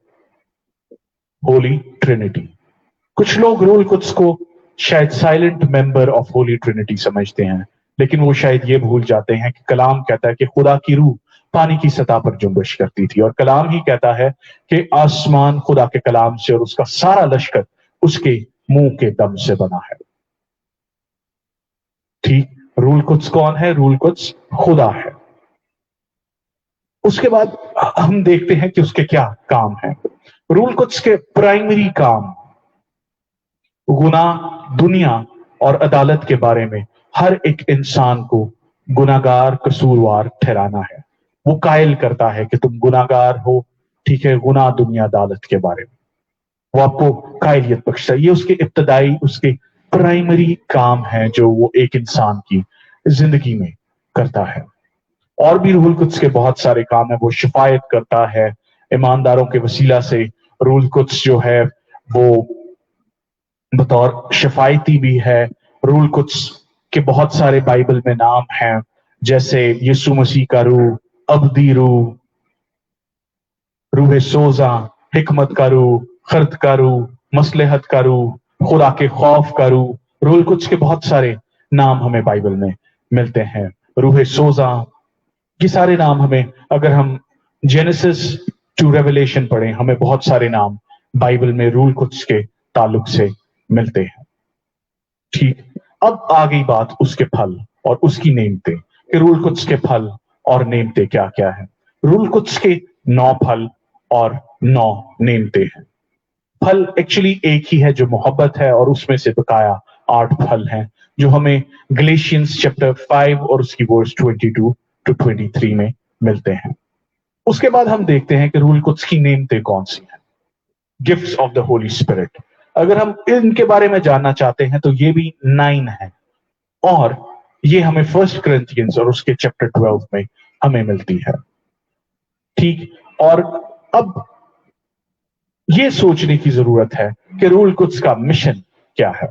Holy Trinity. कुछ लोग रूहुल कुद्स को शायद silent member of Holi Trinity समझते हैं, लेकिन वो शायद ये भूल जाते हैं कि कलाम कहता है कि खुदा की रूह पानी की सतह पर जुम्बिश करती थी, और कलाम ही कहता है कि आसमान खुदा के कलाम से और उसका सारा लश्कर उसके मुंह के दम से बना है। ठीक, रूहुल कुद्स कौन है? रूहुल कुद्स खुदा है। उसके बाद हम देखते हैं कि उसके क्या काम है। रूहुल कुद्स के प्राइमरी काम गुनाह, दुनिया और अदालत के बारे में हर एक इंसान को गुनाहगार, कसूरवार ठहराना है। वो कायल करता है कि तुम गुनाहगार हो, ठीक है, गुनाह, दुनिया, अदालत के बारे में वो आपको कायलियत बख्शता है। ये उसके इब्तदाई, उसके प्राइमरी काम है जो वो एक इंसान की जिंदगी में करता है। और भी रूहुल कुद्स के बहुत सारे काम है। वो शिफायत करता है ईमानदारों के वसीला से। रूहुल कुद्स जो है वो बतौर शिफायती भी है। रूहुल कुद्स के बहुत सारे बाइबल में नाम हैं, जैसे यीशु मसीह का रूह, अब्दी रूह, रूह सोजा, हिकमत का रूह, खर्द का रूह, मसलहत का रूह, खुदा के खौफ का रूह। रूहुल कुद्स के बहुत सारे नाम हमें बाइबल में मिलते हैं। रूह सोजा, ये सारे नाम हमें, अगर हम जेनेसिस टू रेवलेशन पढ़ें, हमें बहुत सारे नाम बाइबल में रूहुल कुद्स के ताल्लुक से मिलते हैं। ठीक, अब आ गई बात उसके फल और उसकी नेमते कि रूहुल कुद्स के फल और नेमते क्या क्या है। रूहुल कुद्स के 9 फल और 9 नेमते हैं। फल एक्चुअली एक ही है जो मोहब्बत है, और उसमें से बकाया 8 फल हैं जो हमें गलेशियंस चैप्टर 5 और उसकी वर्स 22 टू 23 में मिलते हैं। उसके बाद हम देखते हैं कि रूहुल कुद्स की नेमते कौन सी हैं। Gifts of the Holi spirit, अगर हम इनके बारे में जानना चाहते हैं तो ये भी 9 है, और ये हमें 1 कोरिन्थियंस और उसके चैप्टर 12 में हमें मिलती है। ठीक, और अब ये सोचने की जरूरत है कि रूहुल कुद्स का मिशन क्या है।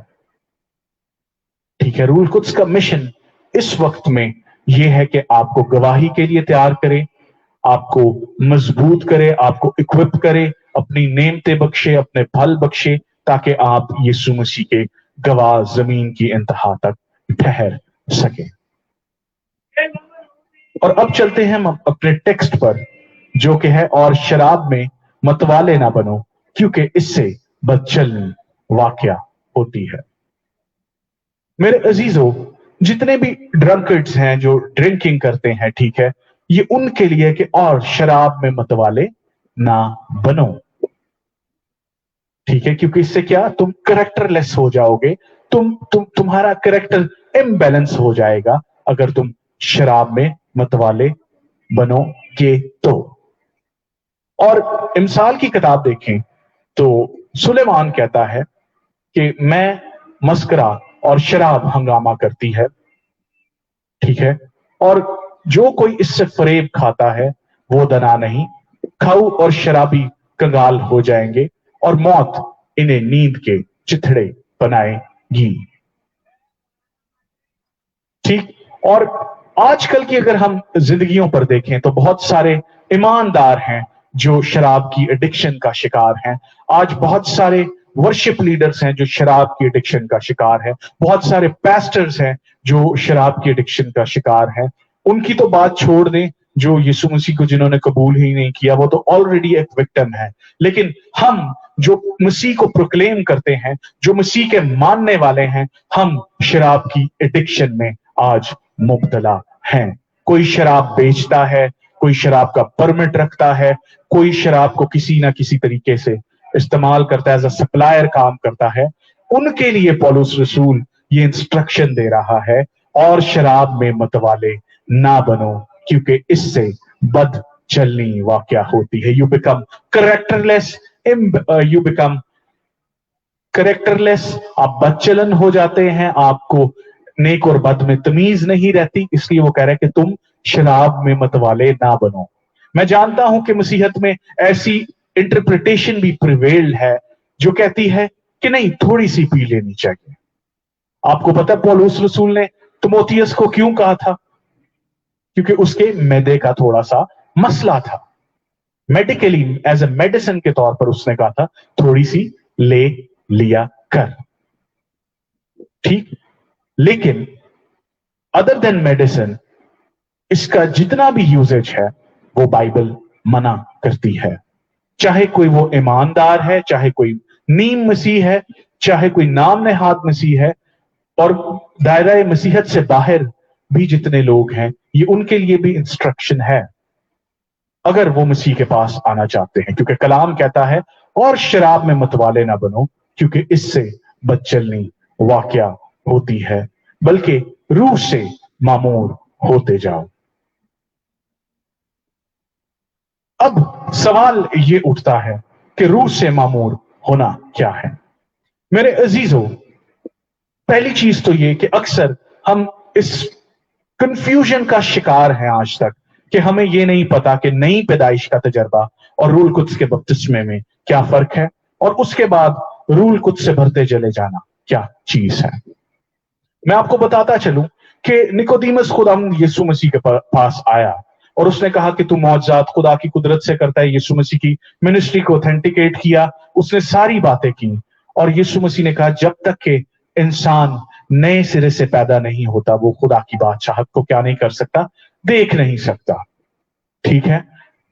ठीक है, रूहुल कुद्स का मिशन इस वक्त में यह है कि आपको गवाही के लिए तैयार करे, आपको मजबूत करे, आपको इक्विप करे, अपनी नेमते बख्शे, अपने फल बख्शे, ताकि आप यीशु मसीह के गवाह जमीन की इंतहा तक ठहर सके। और अब चलते हैं हम अपने टेक्स्ट पर, जो कि है और शराब में मतवाले ना बनो क्योंकि इससे बदचलनी वाकया होती है। मेरे अजीजों, जितने भी ड्रंकर्ड्स हैं जो ड्रिंकिंग करते हैं, ठीक है, ये उनके लिए कि और शराब में मतवाले ना बनो, ठीक है, क्योंकि इससे क्या, तुम करेक्टरलेस हो जाओगे, तुम्हारा करेक्टर इम्बैलेंस हो जाएगा अगर तुम शराब में मतवाले बनोगे तो। और इमसाल की किताब देखें तो सुलेमान कहता है कि मैं मस्करा और शराब हंगामा करती है, ठीक है, और जो कोई इससे फरेब खाता है वो दना नहीं, खाऊ और शराबी कंगाल हो जाएंगे और मौत इन्हें नींद के चिथड़े बनाएगी, ठीक। और आजकल की अगर हम जिंदगियों पर देखें तो बहुत सारे ईमानदार हैं जो शराब की एडिक्शन का शिकार हैं। आज बहुत सारे वर्शिप लीडर्स हैं जो शराब की एडिक्शन का शिकार है, बहुत सारे पास्टर्स हैं जो शराब की एडिक्शन का शिकार हैं। उनकी तो बात छोड़ दें, जो यीशु मसीह को जिन्होंने कबूल ही नहीं किया वो तो ऑलरेडी एक विक्टिम है, लेकिन हम जो मसीह को प्रोक्लेम करते हैं, जो मसीह के मानने वाले हैं, हम शराब की एडिक्शन में आज मुब्तला हैं। कोई शराब बेचता है, कोई शराब का परमिट रखता है, कोई शराब को किसी ना किसी तरीके से इस्तेमाल करता है, एज अ सप्लायर काम करता है। उनके लिए पौलुस रसूल ये इंस्ट्रक्शन दे रहा है, और शराब में मतवाले ना बनो क्योंकि इससे बद चलनी वाकया होती है। You become characterless, you become characterless, आप बदचलन हो जाते हैं, आपको नेक और बद में तमीज नहीं रहती, इसलिए वो कह रहे हैं कि तुम शराब में मतवाले ना बनो। मैं जानता हूं कि मसीहत में ऐसी इंटरप्रिटेशन भी प्रिवेल्ड है जो कहती है कि नहीं, थोड़ी सी पी लेनी चाहिए। आपको पता है पौलुस रसूल ने तिमोथियस को क्यों कहा था? क्योंकि उसके मैदे का थोड़ा सा मसला था, मेडिकली एज ए मेडिसिन के तौर पर उसने कहा था थोड़ी सी ले लिया कर, ठीक। लेकिन अदर देन मेडिसिन, इसका जितना भी यूजेज है वो बाइबल मना करती है। चाहे कोई वो ईमानदार है, चाहे कोई नीम मसीह है, चाहे कोई नाम नेहाद मसीह है, और दायरा मसीहत से बाहर भी जितने लोग हैं, ये उनके लिए भी इंस्ट्रक्शन है अगर वो मसीह के पास आना चाहते हैं, क्योंकि कलाम कहता है और शराब में मतवाले ना बनो क्योंकि इससे बदचलनी वाकया होती है, बल्कि रूह से मामूर होते जाओ। अब सवाल ये उठता है कि रूह से मामूर होना क्या है। मेरे अजीजों, पहली चीज तो ये कि अक्सर हम इस कंफ्यूजन का शिकार हैं आज तक कि हमें ये नहीं पता कि नई पैदाइश का तजर्बा और रूल कुद्स के बपतिस्मे में क्या फर्क है, और उसके बाद रूल कुद्स से भरते चले जाना क्या चीज है। मैं आपको बताता चलूं कि निकोदीमस खुदाम यीशु मसीह के पास आया और उसने कहा कि तू मौजज़ात खुदा की कुदरत से करता है। यीशु मसीह की मिनिस्ट्री को ऑथेंटिकेट किया, उसने सारी बातें की, और यीशु मसीह ने कहा जब तक के इंसान नए सिरे से पैदा नहीं होता वो खुदा की बादशाहत को क्या नहीं कर सकता, देख नहीं सकता, ठीक है।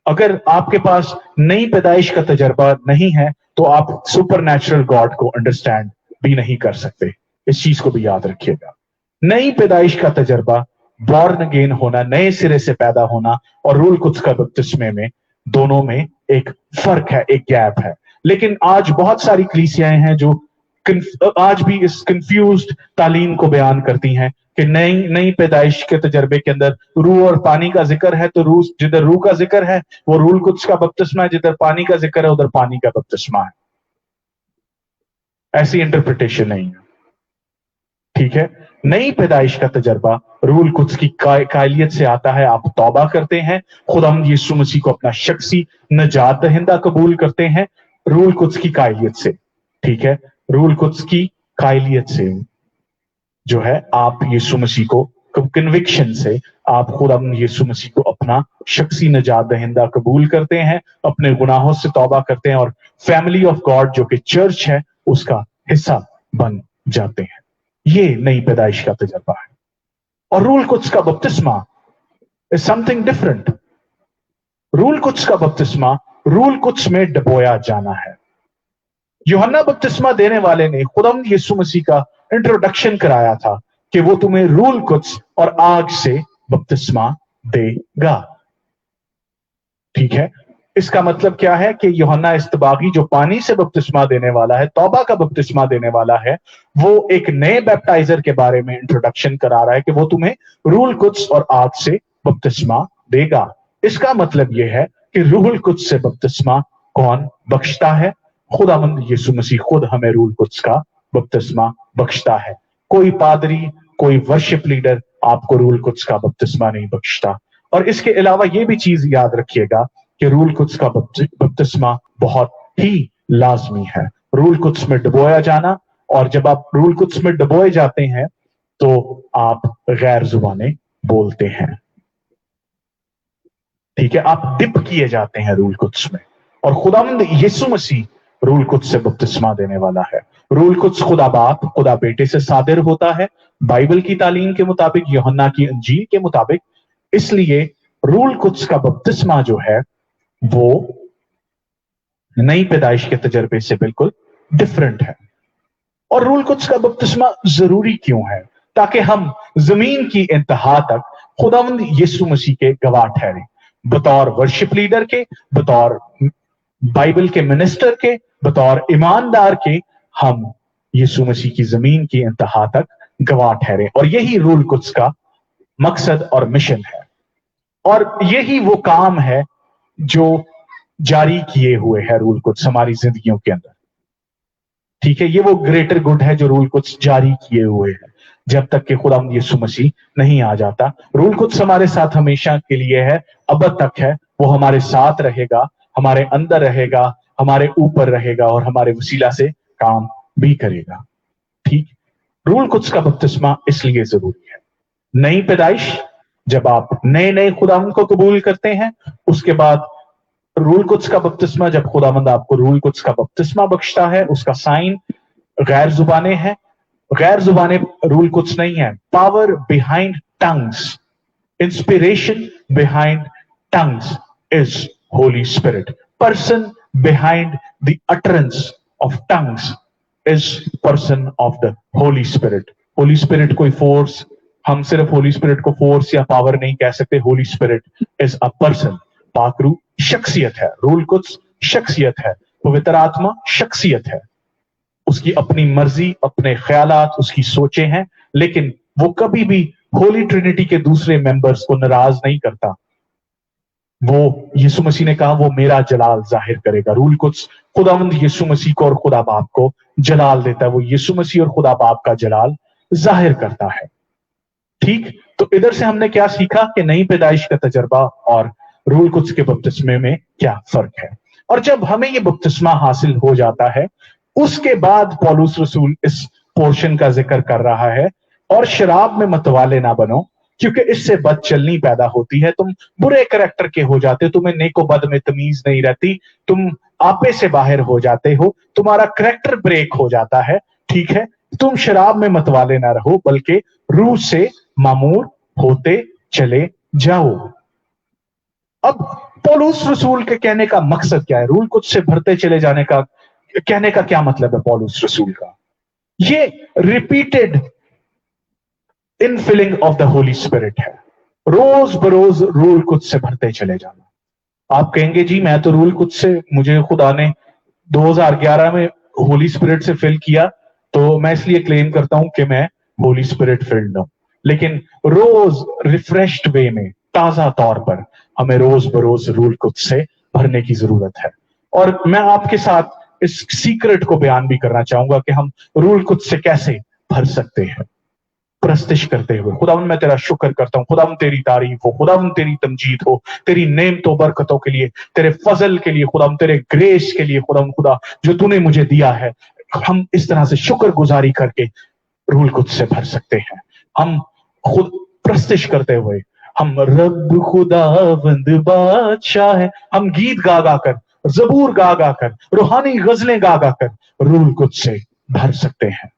अगर आपके पास नई पैदाइश का तजर्बा नहीं है तो आप सुपर नेचुरल गॉड को अंडरस्टैंड भी नहीं कर सकते। इस चीज को भी याद रखिएगा। नई पैदाइश का तजर्बा, बॉर्न अगेन होना, नए सिरे से पैदा होना, और रूल कुद्स का बपतिस्मे में, दोनों में एक फर्क है, एक गैप है। लेकिन आज बहुत सारी कलीसियाएं हैं जो आज भी इस कंफ्यूज्ड तालीम को बयान करती हैं कि नई पैदाइश के तजर्बे के अंदर रूह और पानी का जिक्र है, तो रूह, जिधर रूह का जिक्र है वो रूल कुद्स का बपतिस्मा है, जिधर पानी का जिक्र है उधर पानी का बपतिस्मा है। ऐसी इंटरप्रिटेशन नहीं है, ठीक है। नई पैदाइश का तजर्बा रूल कुद्स की कायलियत से आता है। आप तौबा करते हैं, खुदावंद यीशु मसीह को अपना शख्सी नजात दहिंदा कबूल करते हैं रूल कुद्स की कायलियत से, ठीक है। रूल कुद्स की कायलियत से जो है, आप यीशु मसीह को कन्विक्शन से आप खुदावंद यीशु मसीह को अपना शख्सी नजात दहिंदा कबूल करते हैं, अपने गुनाहों से तौबा करते हैं, और फैमिली ऑफ गॉड जो कि चर्च है उसका हिस्सा बन जाते हैं। ये नई पैदाइश का तजर्बा है। और रूल कुद्स का बपतिस्मा is something different. रूल कुछ का बपतिस्मा रूल कुछ में डुबोया जाना है। यूहन्ना बपतिस्मा देने वाले ने खुदावंद यीशु मसीह का इंट्रोडक्शन कराया था कि वो तुम्हें रूल कुछ और आग से बपतिस्मा देगा। ठीक है, इसका मतलब क्या है कि यूहन्ना इस्तबागी जो पानी से बपतिस्मा देने वाला है, तौबा का बपतिस्मा देने वाला है, वो एक नए बैप्टाइजर के बारे में इंट्रोडक्शन करा रहा है कि वो तुम्हें रूल कुछ और आग से बपतिस्मा देगा। इसका मतलब यह है कि रूल कुछ से बपतिस्मा कौन बख्शता है? खुदावंद यीशु मसीह खुद हमें रूल कुछ का बपतिस्मा बख्शता है। कोई पादरी, कोई वर्शिप लीडर आपको रूल कुछ का बपतिस्मा नहीं बख्शता। और इसके अलावा यह भी चीज याद रखिएगा कि रूल कुछ का बपतिस्मा बहुत ही लाजमी है। रूल कुछ में डुबोया जाना, और जब आप रूल कुछ में डुबोए जाते हैं तो आप गैर जुबानें बोलते हैं। ठीक है, आप डिप किए जाते हैं रूल कुछ में। और खुदावंद यीशु मसीह रूल कुछ से बपतिस्मा देने वाला है। रूल कुछ खुदा बाप, खुदा बेटे से सादिर होता है बाइबल की तालीम के मुताबिक, यूहन्ना की इंजील के मुताबिक। इसलिए रूल कुछ का बपतिस्मा जो है वो नई पैदाइश के तजर्बे से बिल्कुल डिफरेंट है। और रूल कुछ का बपतिस्मा जरूरी क्यों है? ताकि हम जमीन की इंतहा तक खुदावंद यीशु मसीह के गवाह ठहरे, बतौर वर्शिप लीडर के, बतौर बाइबल के मिनिस्टर के, बतौर ईमानदार के, हम यीशु मसीह की जमीन की इंतहा तक गवाह ठहरे। और यही रूल कुछ का मकसद और मिशन है, और यही वो काम है जो जारी किए हुए है रूल कुछ हमारी जिंदगियों के अंदर। ठीक है, ये वो ग्रेटर गुड है जो रूल कुछ जारी किए हुए है जब तक कि खुदा यीशु मसीह नहीं आ जाता। रूल कुछ हमारे साथ हमेशा के लिए है, अब तक है। वो हमारे साथ रहेगा, हमारे अंदर रहेगा, हमारे ऊपर रहेगा और हमारे वसीला से काम भी करेगा। ठीक, रूल कुछ का बपतिस्मा इसलिए जरूरी है। नई पैदाइश, जब आप नए नए खुदावंद को कबूल करते हैं, उसके बाद रूल कुछ का बपतिस्मा, जब खुदावंद आपको रूल कुछ का बपतिस्मा बख्शता है, उसका साइन गैर जुबानें हैं। गैर जुबानें रूल कुछ नहीं है। Power behind tongues, inspiration behind tongues is holy spirit. Person behind the utterance of tongues is person of the Holi spirit. Holy spirit कोई फोर्स, हम सिर्फ होली स्पिरिट को फोर्स या पावर नहीं कह सकते। Holy spirit is a person, पाकरू शख्सियत है। रूल कुछ शख्सियत है, पवित्र आत्मा शख्सियत है। उसकी अपनी मर्जी, अपने ख्यालात, उसकी सोचें हैं, लेकिन वो कभी भी होली ट्रिनिटी के दूसरे मेंबर्स को नाराज नहीं करता। वो यीशु मसीह ने कहा वो मेरा जलाल जाहिर करेगा। रूल कुछ खुदावंद यीशु मसीह को और खुदा बाप को जलाल देता है। वो यीशु मसीह और खुदा बाप का जलाल जाहिर करता है। ठीक, तो इधर से हमने क्या सीखा कि नई पैदाइश का तजर्बा और रूल कुछ के बपतिस्मे में क्या फर्क है। और जब हमें ये बपतिस्मा हासिल हो जाता है, उसके बाद पौलुस रसूल इस पोर्शन का जिक्र कर रहा है, और शराब में मतवाले ना बनो क्योंकि इससे बदचलनी पैदा होती है। तुम बुरे कैरेक्टर के हो जाते हो, तुम्हें नेको बद में तमीज नहीं रहती, तुम आपे से बाहर हो जाते हो, तुम्हारा कैरेक्टर ब्रेक हो जाता है। ठीक है, तुम शराब में मतवाले ना रहो, बल्कि रूह से मामूर होते चले जाओ। अब पौलुस रसूल के कहने का मकसद क्या है? रूल कुछ से भरते चले जाने का कहने का क्या मतलब है पौलुस रसूल का? ये repeated infilling of the Holi spirit है। रोज बरोज रूल कुछ से भरते चले जाना। आप कहेंगे जी मैं तो रूल कुछ से, मुझे खुदा ने 2011 में होली स्पिरिट से फिल किया, तो मैं इसलिए क्लेम करता हूं कि मैं होली स्पिरिट फिल्ड हूं। लेकिन रोज रिफ्रेश्ड वे में, ताजा तौर पर हमें रोज बरोज रूल कुछ से भरने की जरूरत है। और मैं आपके साथ इस सीक्रेट को बयान भी करना चाहूंगा कि हम रूल कुछ से कैसे भर सकते हैं। प्रस्तिश करते हुए, खुदावन मैं तेरा शुक्र करता हूं, खुदावन तेरी तारीफ हो, खुदावन तेरी तमजीद हो, तेरी नेमतों बरकतों के लिए, तेरे फजल के लिए, खुदावन तेरे ग्रेस के लिए, खुदावन खुदा जो तूने मुझे दिया है। हम इस तरह से शुक्र गुजारी करके रूल कुछ से भर सकते हैं। हम खुद प्रस्तिश करते हुए, हम रब खुदावंद बादशाह है, हम गीत गा गा कर, जबूर गा गा कर, रूहानी गजलें गा गा कर रूल कुछ से भर सकते हैं।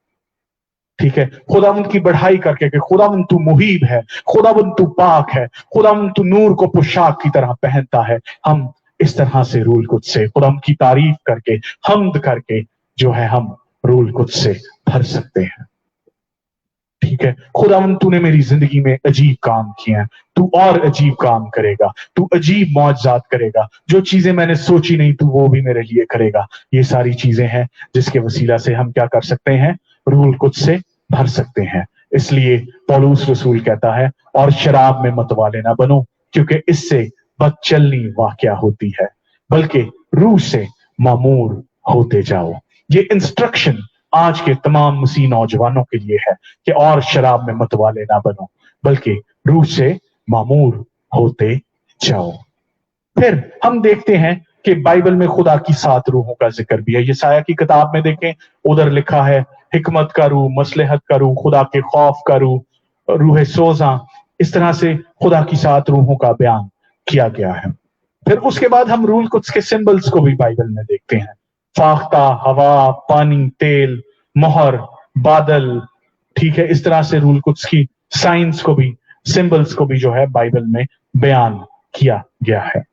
ठीक है, खुदावंद की बढ़ाई करके कि खुदावंद तू मुहीब है, खुदावंद तू पाक है, खुदावंद तू नूर को पोशाक की तरह पहनता है। हम इस तरह से रूल कुछ से खुदावंद की तारीफ करके, हम्द करके जो है हम रूल कुछ से भर सकते हैं। ठीक है, खुदावंद तूने मेरी जिंदगी में अजीब काम किए हैं, तू और अजीब काम करेगा, तू अजीब मौजज़ात करेगा, जो चीजें मैंने सोची नहीं तू वो भी मेरे लिए करेगा। ये सारी चीजें हैं जिसके वसीला से हम क्या कर सकते हैं, रूल कुछ से भर सकते हैं। इसलिए पौलुस रसूल कहता है, और शराब में मतवाले ना बनो, क्योंकि इससे बदचलनी वाकया होती है, बल्कि रूह से मामूर होते जाओ। ये इंस्ट्रक्शन आज के तमाम मसीह नौजवानों के लिए है कि और शराब में मतवाले ना बनो, बल्कि रूह से मामूर होते जाओ। फिर हम देखते हैं कि बाइबल में खुदा की 7 रूहों का जिक्र भी है। यशायाह की किताब में देखें, उधर लिखा है हिकमत का रूह, मसलहत का रूह, खुदा के खौफ का रूह, रूह सोजा। इस तरह से खुदा की 7 रूहों का बयान किया गया है। फिर उसके बाद हम रूल कुछ के सिंबल्स को भी बाइबल में देखते हैं, फाख्ता, हवा, पानी, तेल, मोहर, बादल। ठीक है, इस तरह से रूल कुछ की साइंस को भी, सिंबल्स को भी जो है बाइबल में बयान किया गया है।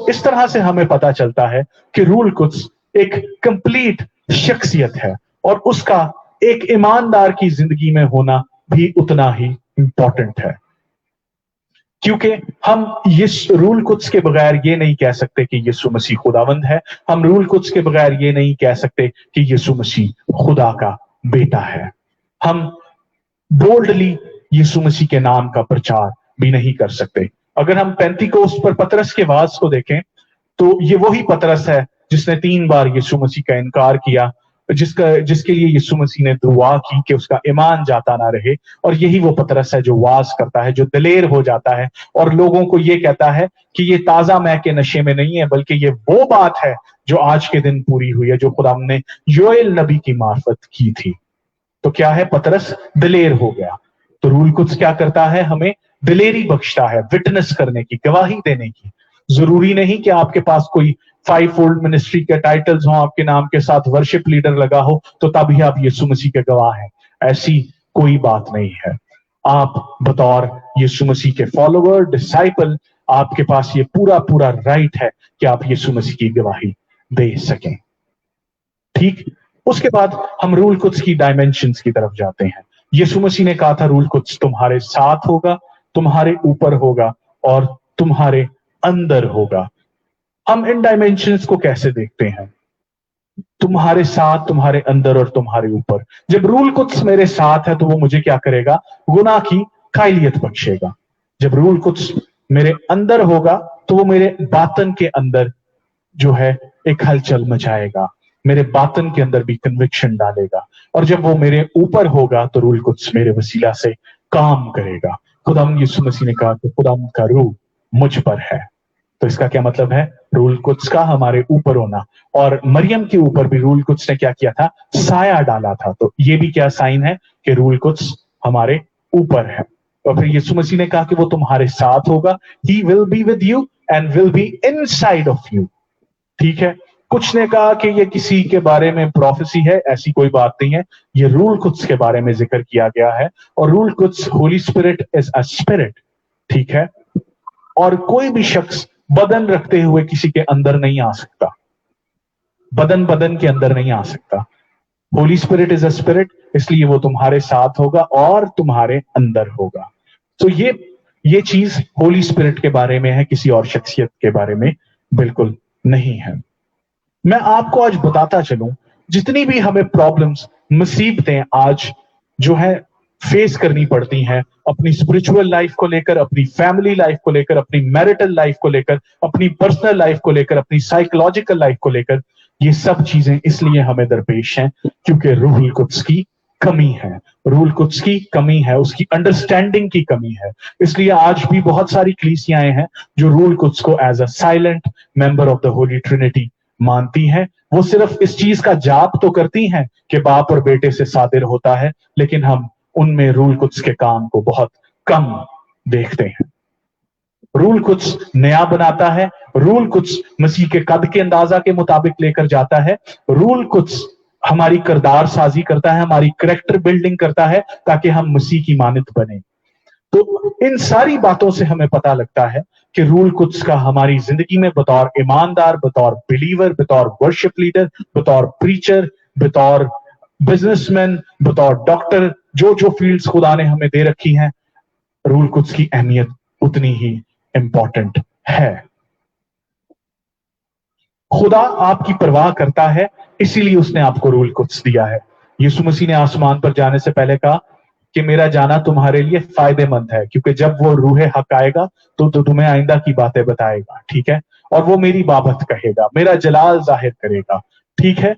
इस तरह से हमें पता चलता है कि रूल कुछ एक कंप्लीट शख्सियत है और उसका एक ईमानदार की जिंदगी में होना भी उतना ही इंपॉर्टेंट है, क्योंकि हम इस रूल कुछ के बगैर ये नहीं कह सकते कि यीशु मसीह खुदावंद है। हम रूल कुछ के बगैर ये नहीं कह सकते कि यीशु मसीह खुदा का बेटा है। हम बोल्डली यीशु मसीह के नाम का प्रचार भी नहीं कर सकते। अगर हम पेंतीकोस्त पर पतरस के वास को देखें तो ये वही पतरस है जिसने 3 बार यीशु मसीह का इनकार किया, जिसके लिए यीशु मसीह ने दुआ की कि उसका ईमान जाता ना रहे। और यही वो पतरस है जो वास करता है, जो दलेर हो जाता है और लोगों को ये कहता है कि ये ताजा मै के नशे में नहीं है, बल्कि ये वो बात है जो आज के दिन पूरी हुई है, जो खुदा ने योएल नबी की मार्फत की थी। तो क्या है, पतरस दलेर हो गया। तो रूल कुछ क्या करता है, हमें दिलेरी बख्शता है, विटनेस करने की, गवाही देने की। जरूरी नहीं कि आपके पास कोई 5-fold मिनिस्ट्री के टाइटल्स हो, आपके नाम के साथ वर्शिप लीडर लगा हो तो तभी आप यीशु मसीह के गवाह हैं। ऐसी कोई बात नहीं है। आप बतौर यीशु मसीह के फॉलोअर, डिसाइपल, आपके पास ये पूरा पूरा राइट है कि आप यीशु मसीह की गवाही दे सकें। ठीक, उसके बाद हम रूल कुछ की डायमेंशंस की तरफ जाते हैं। यीशु मसीह ने कहा था रूल कुछ तुम्हारे साथ होगा, तुम्हारे ऊपर होगा और तुम्हारे अंदर होगा। हम इन डायमेंशंस को कैसे देखते हैं, तुम्हारे साथ, तुम्हारे अंदर और तुम्हारे ऊपर। जब रूल कुछ मेरे साथ है तो वो मुझे क्या करेगा, गुनाह की कायलियत बख्शेगा। जब रूल कुछ मेरे अंदर होगा तो वो मेरे बातन के अंदर जो है एक हलचल मचाएगा, मेरे बातन के अंदर भी कन्विक्शन डालेगा। और जब वो मेरे ऊपर होगा तो रूल कुछ मेरे वसीला से काम करेगा। खुदाम यीशु मसीह ने कहा कि खुदाम का रूह मुझ पर है। तो इसका क्या मतलब है, रूल कुछ का हमारे ऊपर होना। और मरियम के ऊपर भी रूल कुछ ने क्या किया था, साया डाला था। तो ये भी क्या साइन है कि रूल कुछ हमारे ऊपर है। और फिर यीशु मसीह ने कहा कि वो तुम्हारे साथ होगा, he will be with you and will be inside of you. ठीक है, कुछ ने कहा कि ये किसी के बारे में प्रोफेसी है, ऐसी कोई बात नहीं है। ये रूल कुछ के बारे में जिक्र किया गया है। और रूल कुछ, Holi spirit is a spirit. ठीक है, और कोई भी शख्स बदन रखते हुए किसी के अंदर नहीं आ सकता, बदन के अंदर नहीं आ सकता। Holi spirit is a spirit, इसलिए वो तुम्हारे साथ होगा और तुम्हारे अंदर होगा। तो ये चीज होली स्पिरिट के बारे में है, किसी और शख्सियत के बारे में बिल्कुल नहीं है। मैं आपको आज बताता चलूं, जितनी भी हमें प्रॉब्लम्स, मुसीबतें आज जो है फेस करनी पड़ती हैं अपनी स्पिरिचुअल लाइफ को लेकर, अपनी फैमिली लाइफ को लेकर, अपनी मैरिटल लाइफ को लेकर, अपनी पर्सनल लाइफ को लेकर, अपनी साइकोलॉजिकल लाइफ को लेकर, ये सब चीजें इसलिए हमें दरपेश हैं क्योंकि रूहुल कुद्स की कमी है। रूहुल कुद्स की कमी है, उसकी अंडरस्टैंडिंग की कमी है। इसलिए आज भी बहुत सारी कलीसियाएं हैं जो रूहुल कुद्स को as a silent member of the Holy Trinity मानती हैं। वो सिर्फ इस चीज का जाप तो करती हैं कि बाप और बेटे से सादिर होता है, लेकिन हम उनमें रूहुल कुद्स के काम को बहुत कम देखते हैं। रूहुल कुद्स नया बनाता है, रूहुल कुद्स मसीह के कद के अंदाजा के मुताबिक लेकर जाता है, रूहुल कुद्स हमारी किरदार साजी करता है, हमारी करेक्टर बिल्डिंग करता है ताकि हम मसीह की मानद बने। तो इन सारी बातों से हमें पता लगता है कि रूल कुद्स का हमारी जिंदगी में बतौर ईमानदार, बतौर बिलीवर, बतौर वर्शिप लीडर, बतौर प्रीचर, बतौर बिजनेसमैन, बतौर डॉक्टर, जो जो फील्ड्स खुदा ने हमें दे रखी हैं, रूल कुद्स की अहमियत उतनी ही इंपॉर्टेंट है। खुदा आपकी परवाह करता है, इसीलिए उसने आपको रूल कुद्स दिया है। यीशु मसीह ने आसमान पर जाने से पहले कहा कि मेरा जाना तुम्हारे लिए फायदेमंद है, क्योंकि जब वो रूहे हक आएगा तो तुम्हें आइंदा की बातें बताएगा, ठीक है, और वो मेरी बाबत कहेगा, मेरा जलाल जाहिर करेगा, ठीक है।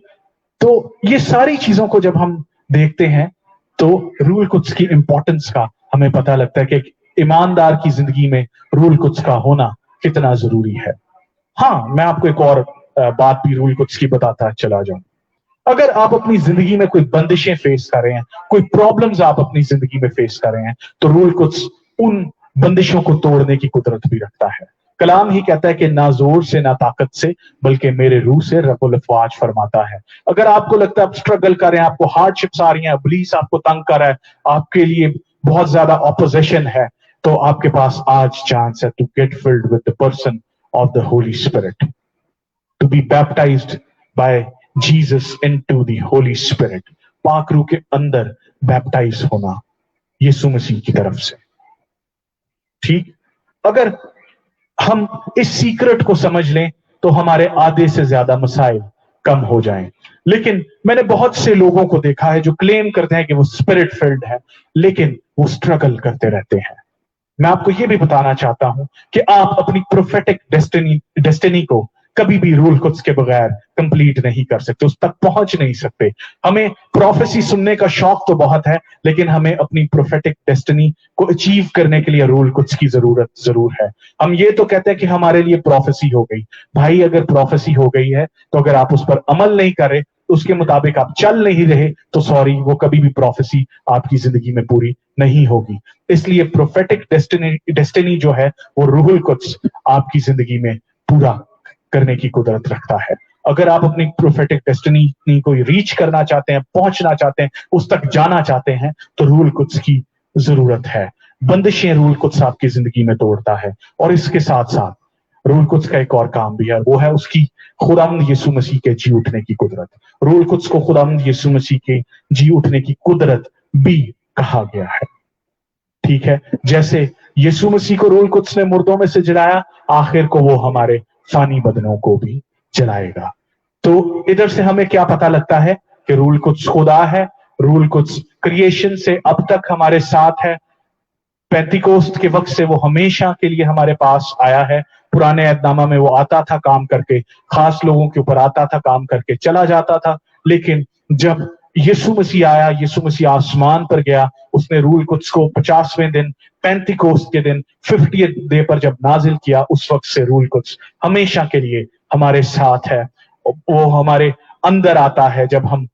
तो ये सारी चीजों को जब हम देखते हैं तो रूल कुद्स की इंपॉर्टेंस का हमें पता लगता है कि एक ईमानदार की जिंदगी में रूल कुद्स का होना कितना जरूरी है। हाँ, मैं आपको एक और बात भी रूल कुद्स की बताता चला जाऊं। अगर आप अपनी जिंदगी में कोई बंदिशें फेस कर रहे हैं, कोई प्रॉब्लम्स आप अपनी जिंदगी में फेस कर रहे हैं, तो रूल कुद्स उन बंदिशों को तोड़ने की कुदरत भी रखता है। कलाम ही कहता है कि ना जोर से ना ताकत से बल्कि मेरे रूह से रब्बुल अफवाज फरमाता है। अगर आपको लगता है आप स्ट्रगल कर रहे हैं, आपको हार्डशिप्स आ रही हैं, इब्लीस आपको तंग कर रहा है, आपके लिए बहुत ज्यादा ऑपोजिशन है, तो आपके पास आज चांस है to get filled with the person of the Holi Spirit, to be baptised by Jesus into the Holi Spirit, पाक रूह के अंदर बैप्टाइज होना यीशु मसीह की तरफ से। ठीक, अगर हम इस सीक्रेट को समझ लें तो हमारे आधे से ज्यादा मसाइल कम हो जाएं। लेकिन मैंने बहुत से लोगों को देखा है जो क्लेम करते हैं कि वो स्पिरिट फिल्ड है, लेकिन वो स्ट्रगल करते रहते हैं। मैं आपको ये भी बताना चाहता हूं कि आप अपनी प्रोफेटिक डेस्टिनी को कभी भी रूल कुद्स के बगैर कंप्लीट नहीं कर सकते, उस तक पहुंच नहीं सकते। हमें प्रोफेसी सुनने का शौक तो बहुत है, लेकिन हमें अपनी प्रोफेटिक डेस्टिनी को अचीव करने के लिए रूल कुद्स की जरूरत जरूर है। हम ये तो कहते हैं कि हमारे लिए प्रोफेसी हो गई, भाई अगर प्रोफेसी हो गई है तो अगर आप उस पर अमल नहीं कर रहे, उसके मुताबिक आप चल नहीं रहे, तो सॉरी, वो कभी भी प्रोफेसी आपकी जिंदगी में पूरी नहीं होगी। इसलिए प्रोफेटिक डेस्टिनी जो है वो रूल कुद्स आपकी जिंदगी में पूरा करने की कुदरत रखता है। अगर आप अपनी प्रोफेटिक डेस्टिनी को रीच करना चाहते हैं, पहुंचना चाहते हैं, उस तक जाना चाहते हैं, तो रूल कुद्स की जरूरत है। बंदिशें रूल कुद्स आपकी जिंदगी में तोड़ता है, और इसके साथ साथ रूल कुद्स का एक और काम भी है, वो है उसकी खुदावंद यीशु मसीह के जी उठने की कुदरत। रूल कुद्स को खुदावंद यीशु मसीह के जी उठने की कुदरत भी कहा गया है, ठीक है। जैसे यीशु मसीह को रूल कुद्स ने मुर्दों में से जलाया, आखिर को वो हमारे फानी बदनों को भी जलाएगा। तो इधर से हमें क्या पता लगता है कि रूल कुद्स खुदा है, रूल कुद्स क्रिएशन से अब तक हमारे साथ है, पेंतिकोस्त के वक्त से वो हमेशा के लिए हमारे पास आया है। पुराने अहदनामा में वो आता था काम करके, खास लोगों के ऊपर आता था काम करके चला जाता था, लेकिन जब यीशु मसीह आया, यीशु मसीह आसमान पर गया, उसने रूल कुद्स को 50वें दिन पेंतिकोस्त के दिन 50th डे पर जब नाजिल किया, उस वक्त से रूल कुद्स हमेशा के लिए हमारे साथ है। वो हमारे अंदर आता है जब हम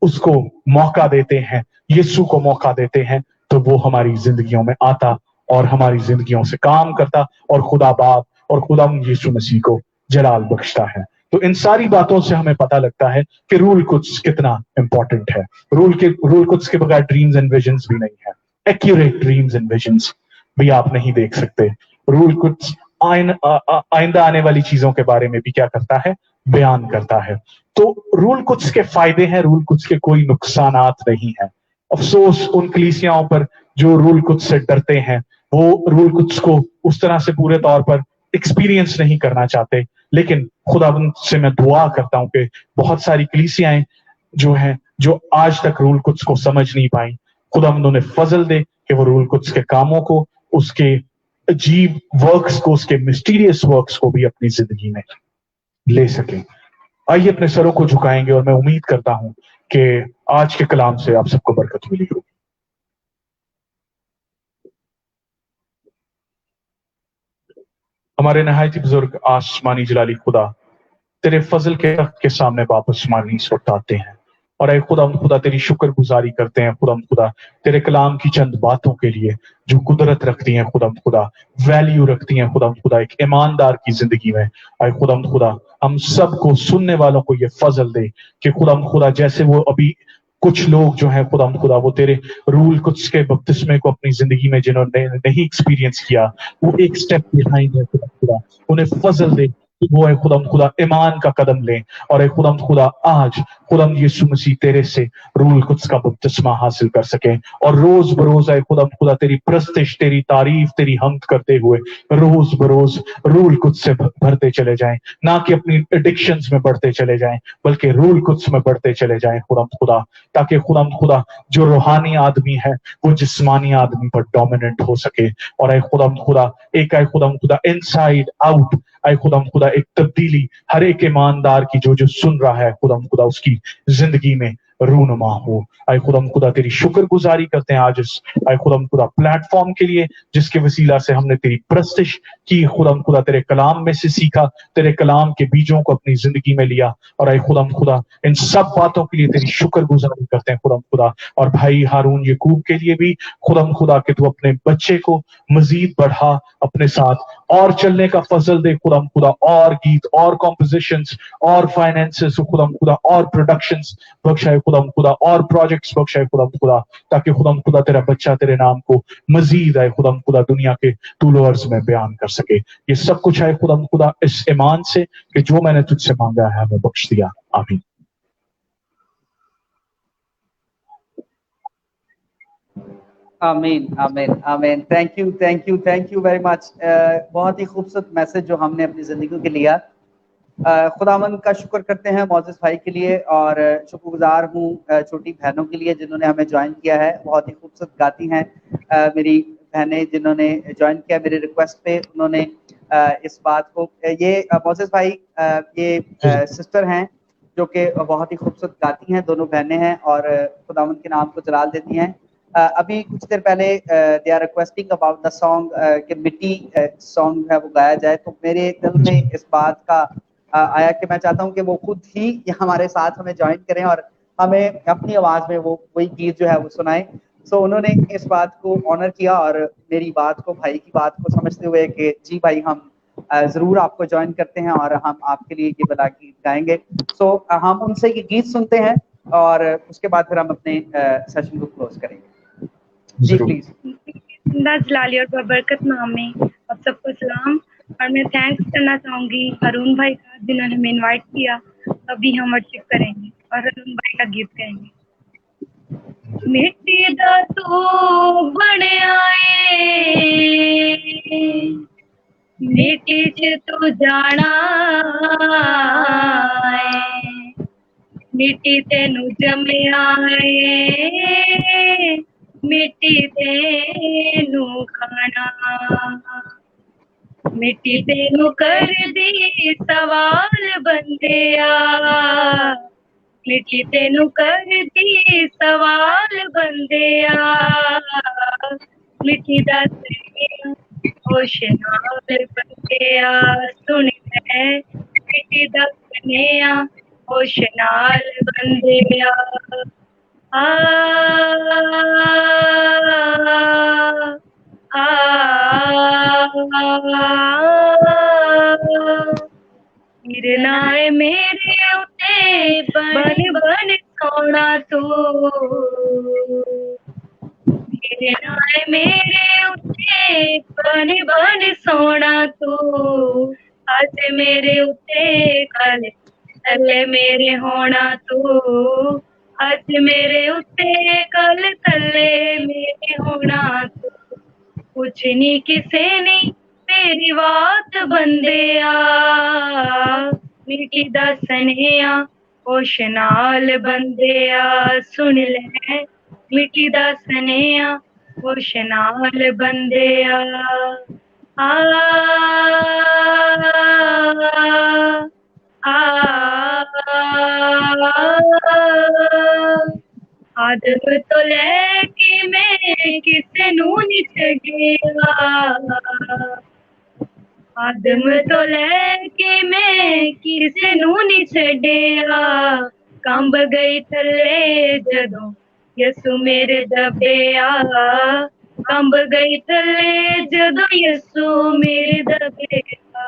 उसको मौका देते हैं, यीशु को मौका देते हैं, तो वो हमारी जिंदगियों में आता और हमारी जिंदगियों से काम करता और खुदा बाप और खुदा यीशु मसीह को जलाल बख्शता है। तो इन सारी बातों से हमें पता लगता है कि रूल कुद्स कितना इंपॉर्टेंट है। रूल कुद्स के बगैर ड्रीम्स एंड विजन्स भी नहीं है, एक्यूरेट ड्रीम्स एंड विजन्स भी आप नहीं देख सकते। रूल कुद्स आइंदा आने वाली चीजों के बारे में भी क्या करता है, बयान करता है। तो रूल कुद्स के फायदे हैं, रूल कुद्स के कोई नुकसानात नहीं है। अफसोस उन कलीसियाओं पर जो रूल कुद्स से डरते हैं, वो रूल कुद्स को उस तरह से पूरे तौर पर एक्सपीरियंस नहीं करना चाहते। लेकिन खुदावंद से मैं दुआ करता हूं कि बहुत सारी कलीसियाएं जो हैं, जो आज तक रूल कुद्स को समझ नहीं पाई, खुदावंद उन्हें फजल दे कि वो रूल कुद्स के कामों को, उसके अजीब वर्क्स को, उसके मिस्टीरियस वर्क्स को भी अपनी जिंदगी में ले सके। आइए अपने सरों को झुकाएंगे और मैं उम्मीद करता हूं कि आज के कलाम से आप सबको बरकत मिली होगी। हमारे नहायत ही बुजुर्ग आसमानी जलाली खुदा, तेरे फजल के तख्त के सामने वापस मानी इस वक्त आते हैं और ऐ खुदा तेरी शुक्रगुजारी करते हैं खुदा तेरे कलाम की चंद बातों के लिए जो कुदरत रखती हैं खुदा वैल्यू रखती हैं खुदा एक ईमानदार की जिंदगी में। ऐ खुदा हम सबको सुनने वालों को ये फजल दे कि खुदा जैसे वो अभी कुछ लोग जो हैं खुदा वो तेरे रूल कुछ के बपतिस्मे को अपनी जिंदगी में जिन्होंने नहीं एक्सपीरियंस किया, वो एक स्टेप बिहाइंड है खुदा उन्हें फजल दे कि वो है खुदा ईमान का कदम लें और खुदा आज यीशु मसीह तेरे से रूल कुछ का बपतिस्मा हासिल कर सकें और रोज बरोज है खुदा तेरी प्रस्तिश, तेरी तारीफ, तेरी हम्द करते हुए रोज बरोज रूल कुछ से भरते चले जाएं, ना कि अपनी एडिक्शंस में बढ़ते चले जाएं बल्कि रूल कुछ में बढ़ते चले जाएं खुदा, ताकि खुदा जो रूहानी आदमी है वो जिस्मानी आदमी पर डोमिनेंट हो सके और ऐ खुदा एक ऐ खुदा इनसाइड आउट ऐ खुदा एक तब्दीली हर एक ईमानदार की जो सुन रहा है खुदा उसकी जिंदगी में रूनुमा हो। ऐ खुदा तेरी शुक्रगुजारी करते हैं आज इस ऐ खुदा प्लेटफॉर्म के लिए जिसके वसीला से हमने तेरी प्रस्तिश की खुदा तेरे कलाम में से सीखा, तेरे कलाम के बीजों को अपनी जिंदगी में लिया और ऐ खुदा इन सब बातों के लिए तेरी शुक्रगुजारी करते हैं खुदा और भाई हारून यकूब के लिए भी खुदा कि तू अपने बच्चे को मजीद बढ़ा अपने साथ और चलने का फजल दे खुदा और गीत और कॉम्पोजिशंस और फाइनेंसेस खुदा और प्रोडक्शंस बख्शाए खुदा और प्रोजेक्ट्स बख्शाए खुदा ताकि खुदा तेरा बच्चा तेरे नाम को मजीद आए खुदा दुनिया के तूलो अर्ज में बयान कर सके। ये सब कुछ है खुदा इस ईमान से कि जो मैंने तुझसे मांगा है हमें बख्श दिया। आमीन। आमीन आमीन आमीन। Thank you very much. बहुत ही खूबसूरत मैसेज जो हमने अपनी ज़िंदगी के लिया। खुदावंद का शुक्र करते हैं मोज़ेस भाई के लिए और शुक्रगुजार हूँ छोटी बहनों के लिए जिन्होंने हमें ज्वाइन किया है। बहुत ही खूबसूरत गाती हैं मेरी बहनें जिन्होंने ज्वाइन किया मेरे रिक्वेस्ट पे। उन्होंने इस बात को ये मोज़ेस भाई ये सिस्टर हैं जो कि बहुत ही खूबसूरत गाती हैं, दोनों बहनें हैं और खुदावंद के नाम को जलाल देती हैं। अभी कुछ देर पहले they are requesting about the song कि मिट्टी सॉन्ग है वो गाया जाए, तो मेरे दिल में इस बात का आया कि मैं चाहता हूं कि वो खुद ही हमारे साथ हमें ज्वाइन करें और हमें अपनी आवाज में वो वही गीत जो है वो सुनाएं। सो उन्होंने इस बात को ऑनर किया और मेरी बात को, भाई की बात को समझते हुए कि जी भाई हम जरूर आपको ज्वाइन करते हैं और हम आपके लिए ये वाला गीत गाएंगे। सो हम उनसे ये गीत सुनते हैं और उसके बाद फिर हम अपने सेशन को क्लोज करेंगे। जी प्लीज। जलाली और बरकत नाम में आप सबको सलाम और मैं थैंक्स करना चाहूंगी हारून भाई का जिन्होंने हमें इनवाइट किया। अभी हम वर्शिप करेंगे और हारून भाई का गीत गाएंगे। मिट्टी दा तू बने आए मिट्टी च तू जाना मिट्टी तेनू जमया है मिट्टी तेनू खाना मिट्टी तेनू कर दी सवाल बंदिया मिट्टी तेनू कर दी सवाल बंदिया मिट्टी दा होशनाल बंदिया सुन ले मिट्टी दा बनेया होशनाल बंदिया गिरना है मेरे उते बन बन सोना तू गिरना है मेरे उते बन बन सोना तू आज मेरे उते कल थले मेरे होना तू आज मेरे उते कल थले मेरे होना तू कुछ नहीं किसे नहीं तेरी बात बंदिया मिट्टी दा सनेया होशनाल बंदिया सुन ले मिट्टी दा सनेया होशनाल बंदिया आदम तो लेके मैं किसे नू नहीं छड़िया आदम तो लेके मैं किसे नू नहीं छड़िया कंब गई थले जदों यसु मेरे दबिया कंब गई थले जदों यसु मेरे दबिया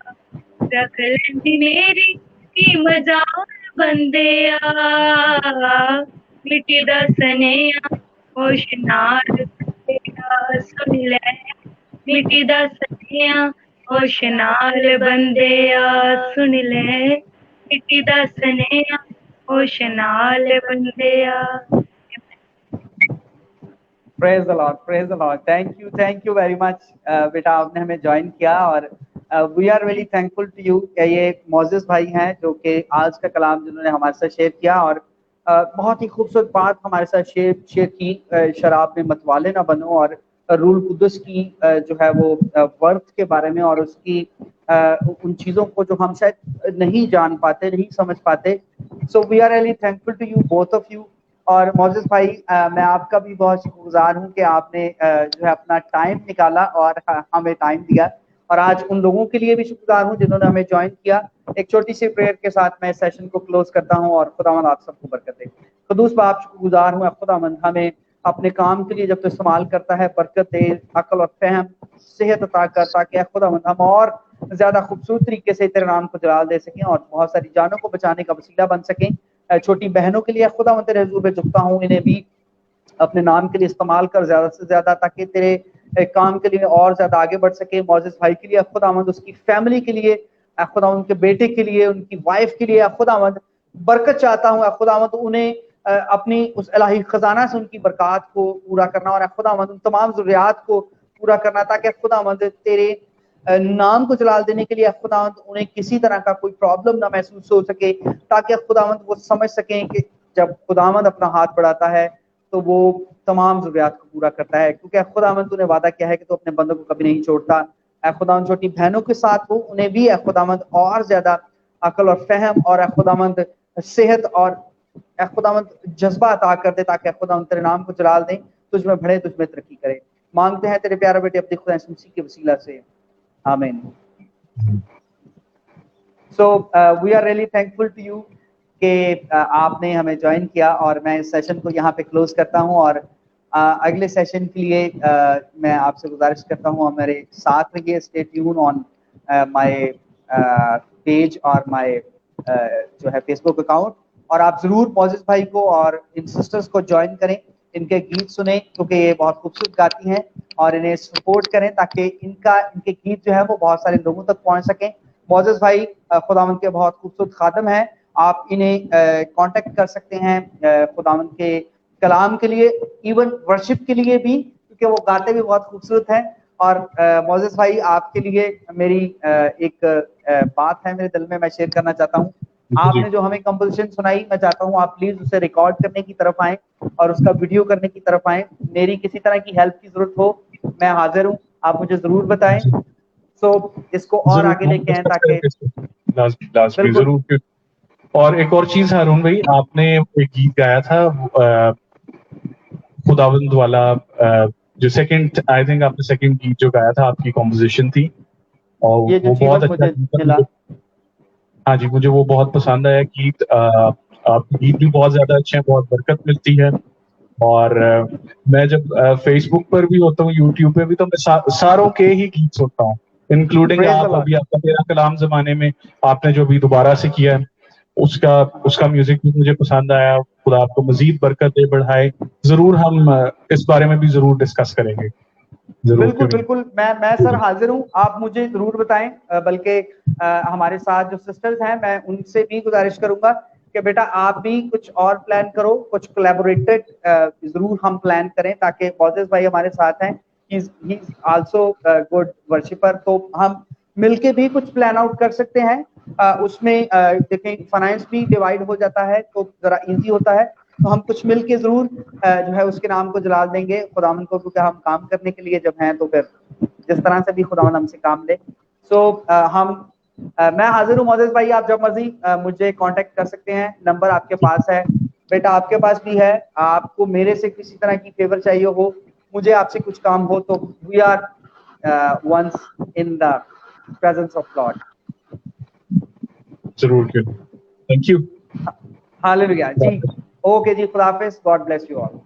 रख लेंदी मेरी की मजाल बंदे आ मिट्टी दा सनेया होश नाल बंदेया सुन ले मिट्टी दा सनेया होश नाल बंदेया सुन ले मिट्टी दा सनेया होश नाल बंदेया. Praise the Lord, praise the Lord. Thank you very much. बेटा आपने हमें ज्वाइन किया और we are really thankful to you. ये मोजेस भाई हैं जो कि आज का कलाम जिन्होंने हमारे साथ शेयर किया और बहुत ही खूबसूरत बात हमारे साथ शेयर की. शराब में मतवाले ना बनो और रूल कुदस की जो है वो वर्थ के बारे में और उसकी उन चीज़ों को जो हम शायद नहीं जान पाते, नहीं समझ पाते. So we are really thankful to you both of you. और मोजेस भाई मैं आपका भी बहुत शुक्रगुजार हूँ कि आपने जो है अपना टाइम निकाला और हमें टाइम दिया और आज उन लोगों के लिए भी शुक्रगुजार हूँ जिन्होंने हमें ज्वाइन किया. एक छोटी सी प्रेयर के साथ मैं सेशन को क्लोज करता हूँ और खुदावंद आप सबको बरकत दे. खुदूस बाप शुक्रगुजार हूँ खुदावंद हमें अपने काम के लिए जब तो इस्तेमाल करता है बरकत दे, अक्ल और फहम, सेहत अता कर ताकि खुदावंद हम और ज्यादा खूबसूरत तरीके से तेरे नाम को जलाल दे सकें और बहुत सारी जानों को बचाने का वसीला बन सकें. छोटी बहनों के लिए खुदावंद तेरे हुजूर में झुकता हूँ, इन्हें भी अपने नाम के लिए इस्तेमाल कर ज्यादा से ज्यादा ताकि तेरे काम के लिए और ज्यादा आगे बढ़ सके. मोजेस भाई के लिए खुदावंद, उसकी फैमिली के लिए खुदावंद, उनके बेटे के लिए, उनकी वाइफ के लिए खुदावंद बरकत चाहता हूँ. खुदावंद उन्हें अपनी उस इलाही खजाना से उनकी बरकत को पूरा करना और खुदावंद उन तमाम ज़रूरियात को पूरा करना ताकि खुदावंद तेरे नाम को जलाल देने के लिए खुदावंद उन्हें किसी तरह का कोई प्रॉब्लम ना महसूस हो सके ताकि खुदावंद वो समझ सकें कि जब खुदावंद अपना हाथ बढ़ाता है तो वो तमाम ज़रूरियात को पूरा करता है क्योंकि खुदावंद तूने वादा किया है कि तू अपने बंदों को कभी नहीं छोड़ता. खुदावंद छोटी बहनों के साथ हो, उन्हें भी खुदावंद और ज्यादा अकल और फहम और खुदावंद सेहत और खुदावंद जज्बा अता कर दे ताकि खुदावंद तेरे नाम को जलाल दें, तुझ में बढ़े, तुझ में तरक्की करे. मांगते हैं तेरे प्यारे बेटे अपने खुदा यीशु मसीह के वसीला से, आमीन. So we are really thankful to you कि आपने हमें ज्वाइन किया और मैं इस सेशन को यहाँ पे क्लोज करता हूँ और अगले सेशन के लिए मैं आपसे गुजारिश करता हूँ हमारे साथ रहिए. Stay tune on my page और माय जो है फेसबुक अकाउंट और आप जरूर मोजेस भाई को और इन सिस्टर्स को ज्वाइन करें, इनके गीत सुने क्योंकि ये बहुत खूबसूरत गाती हैं और इन्हें सपोर्ट करें ताकि इनके गीत जो है वो बहुत सारे लोगों तक पहुंच सकें. मोजेस भाई खुदावंद के बहुत खूबसूरत खादम हैं, आप इन्हें कांटेक्ट कर सकते हैं खुदावंद के कलाम के लिए, इवन वर्शिप के लिए भी क्योंकि वो गाते भी बहुत खूबसूरत हैं. और मोजेस भाई आपके लिए मेरी एक बात है मेरे दिल में, मैं शेयर करना चाहता हूँ. आपने जो हमें कंपोजिशन सुनाई, मैं चाहता हूँ आप प्लीज उसे रिकॉर्ड करने की तरफ आएं और उसका वीडियो करने की तरफ आएं. मेरी किसी तरह की हेल्प की जरूरत हो मैं हाजिर हूँ, आप मुझे जरूर बताएं. इसको और आगे लेके आए ताकि जरूर. और एक और चीज हारून भाई, आपने एक गीत गाया था खुदावंद वाला, जो सेकंड, आई थिंक आपने सेकंड गीत जो गाया था आपकी कॉम्पोजिशन थी और वो बहुत अच्छा. हाँ जी, मुझे वो बहुत पसंद आया गीत. आपके गीत भी बहुत ज्यादा अच्छे हैं, बहुत बरकत मिलती है. और मैं जब फेसबुक पर भी होता हूँ, यूट्यूब पे भी, तो मैं सारों के ही गीत सुनता हूँ, इंक्लूडिंग आप. अभी आपका तेरा कलाम जमाने में आपने जो भी दोबारा से किया है उसका म्यूजिक भी मुझे पसंद आया. खुदा आपको मजीद बरकत दे, बढ़ाए. जरूर हम इस बारे में भी जरूर डिस्कस करेंगे. बिल्कुल बिल्कुल, मैं सर हाजिर हूँ, आप मुझे जरूर बताएं. बल्कि हमारे साथ जो सिस्टर्स हैं मैं उनसे भी गुजारिश करूंगा कि बेटा आप भी कुछ और प्लान करो, कुछ कोलैबोरेटेड जरूर हम प्लान करें ताकि मोजेस भाई हमारे साथ हैं, he is also good worshipper, तो हम मिलके भी कुछ प्लान आउट कर सकते हैं. उसमें देखें फाइनेंस भी डिवाइड हो जाता है तो जरा इजी होता है, तो हम कुछ मिलके जरूर जो है उसके नाम को जलाल देंगे खुदावंद को, क्योंकि हम काम करने के लिए जब हैं तो फिर जिस तरह से भी खुदावंद हमसे काम ले. मैं हाजिर हूँ मोजेस भाई, आप जब मर्जी मुझे कांटेक्ट कर सकते हैं, नंबर आपके पास है, बेटा आपके पास भी है. आपको मेरे से किसी तरह की फेवर चाहिए हो, मुझे आपसे कुछ काम हो, तो we are once in the presence of God. जरूर. Thank you. Hallelujah ji. Okay ji, खुदा हाफिज, गॉड ब्लेस यू ऑल.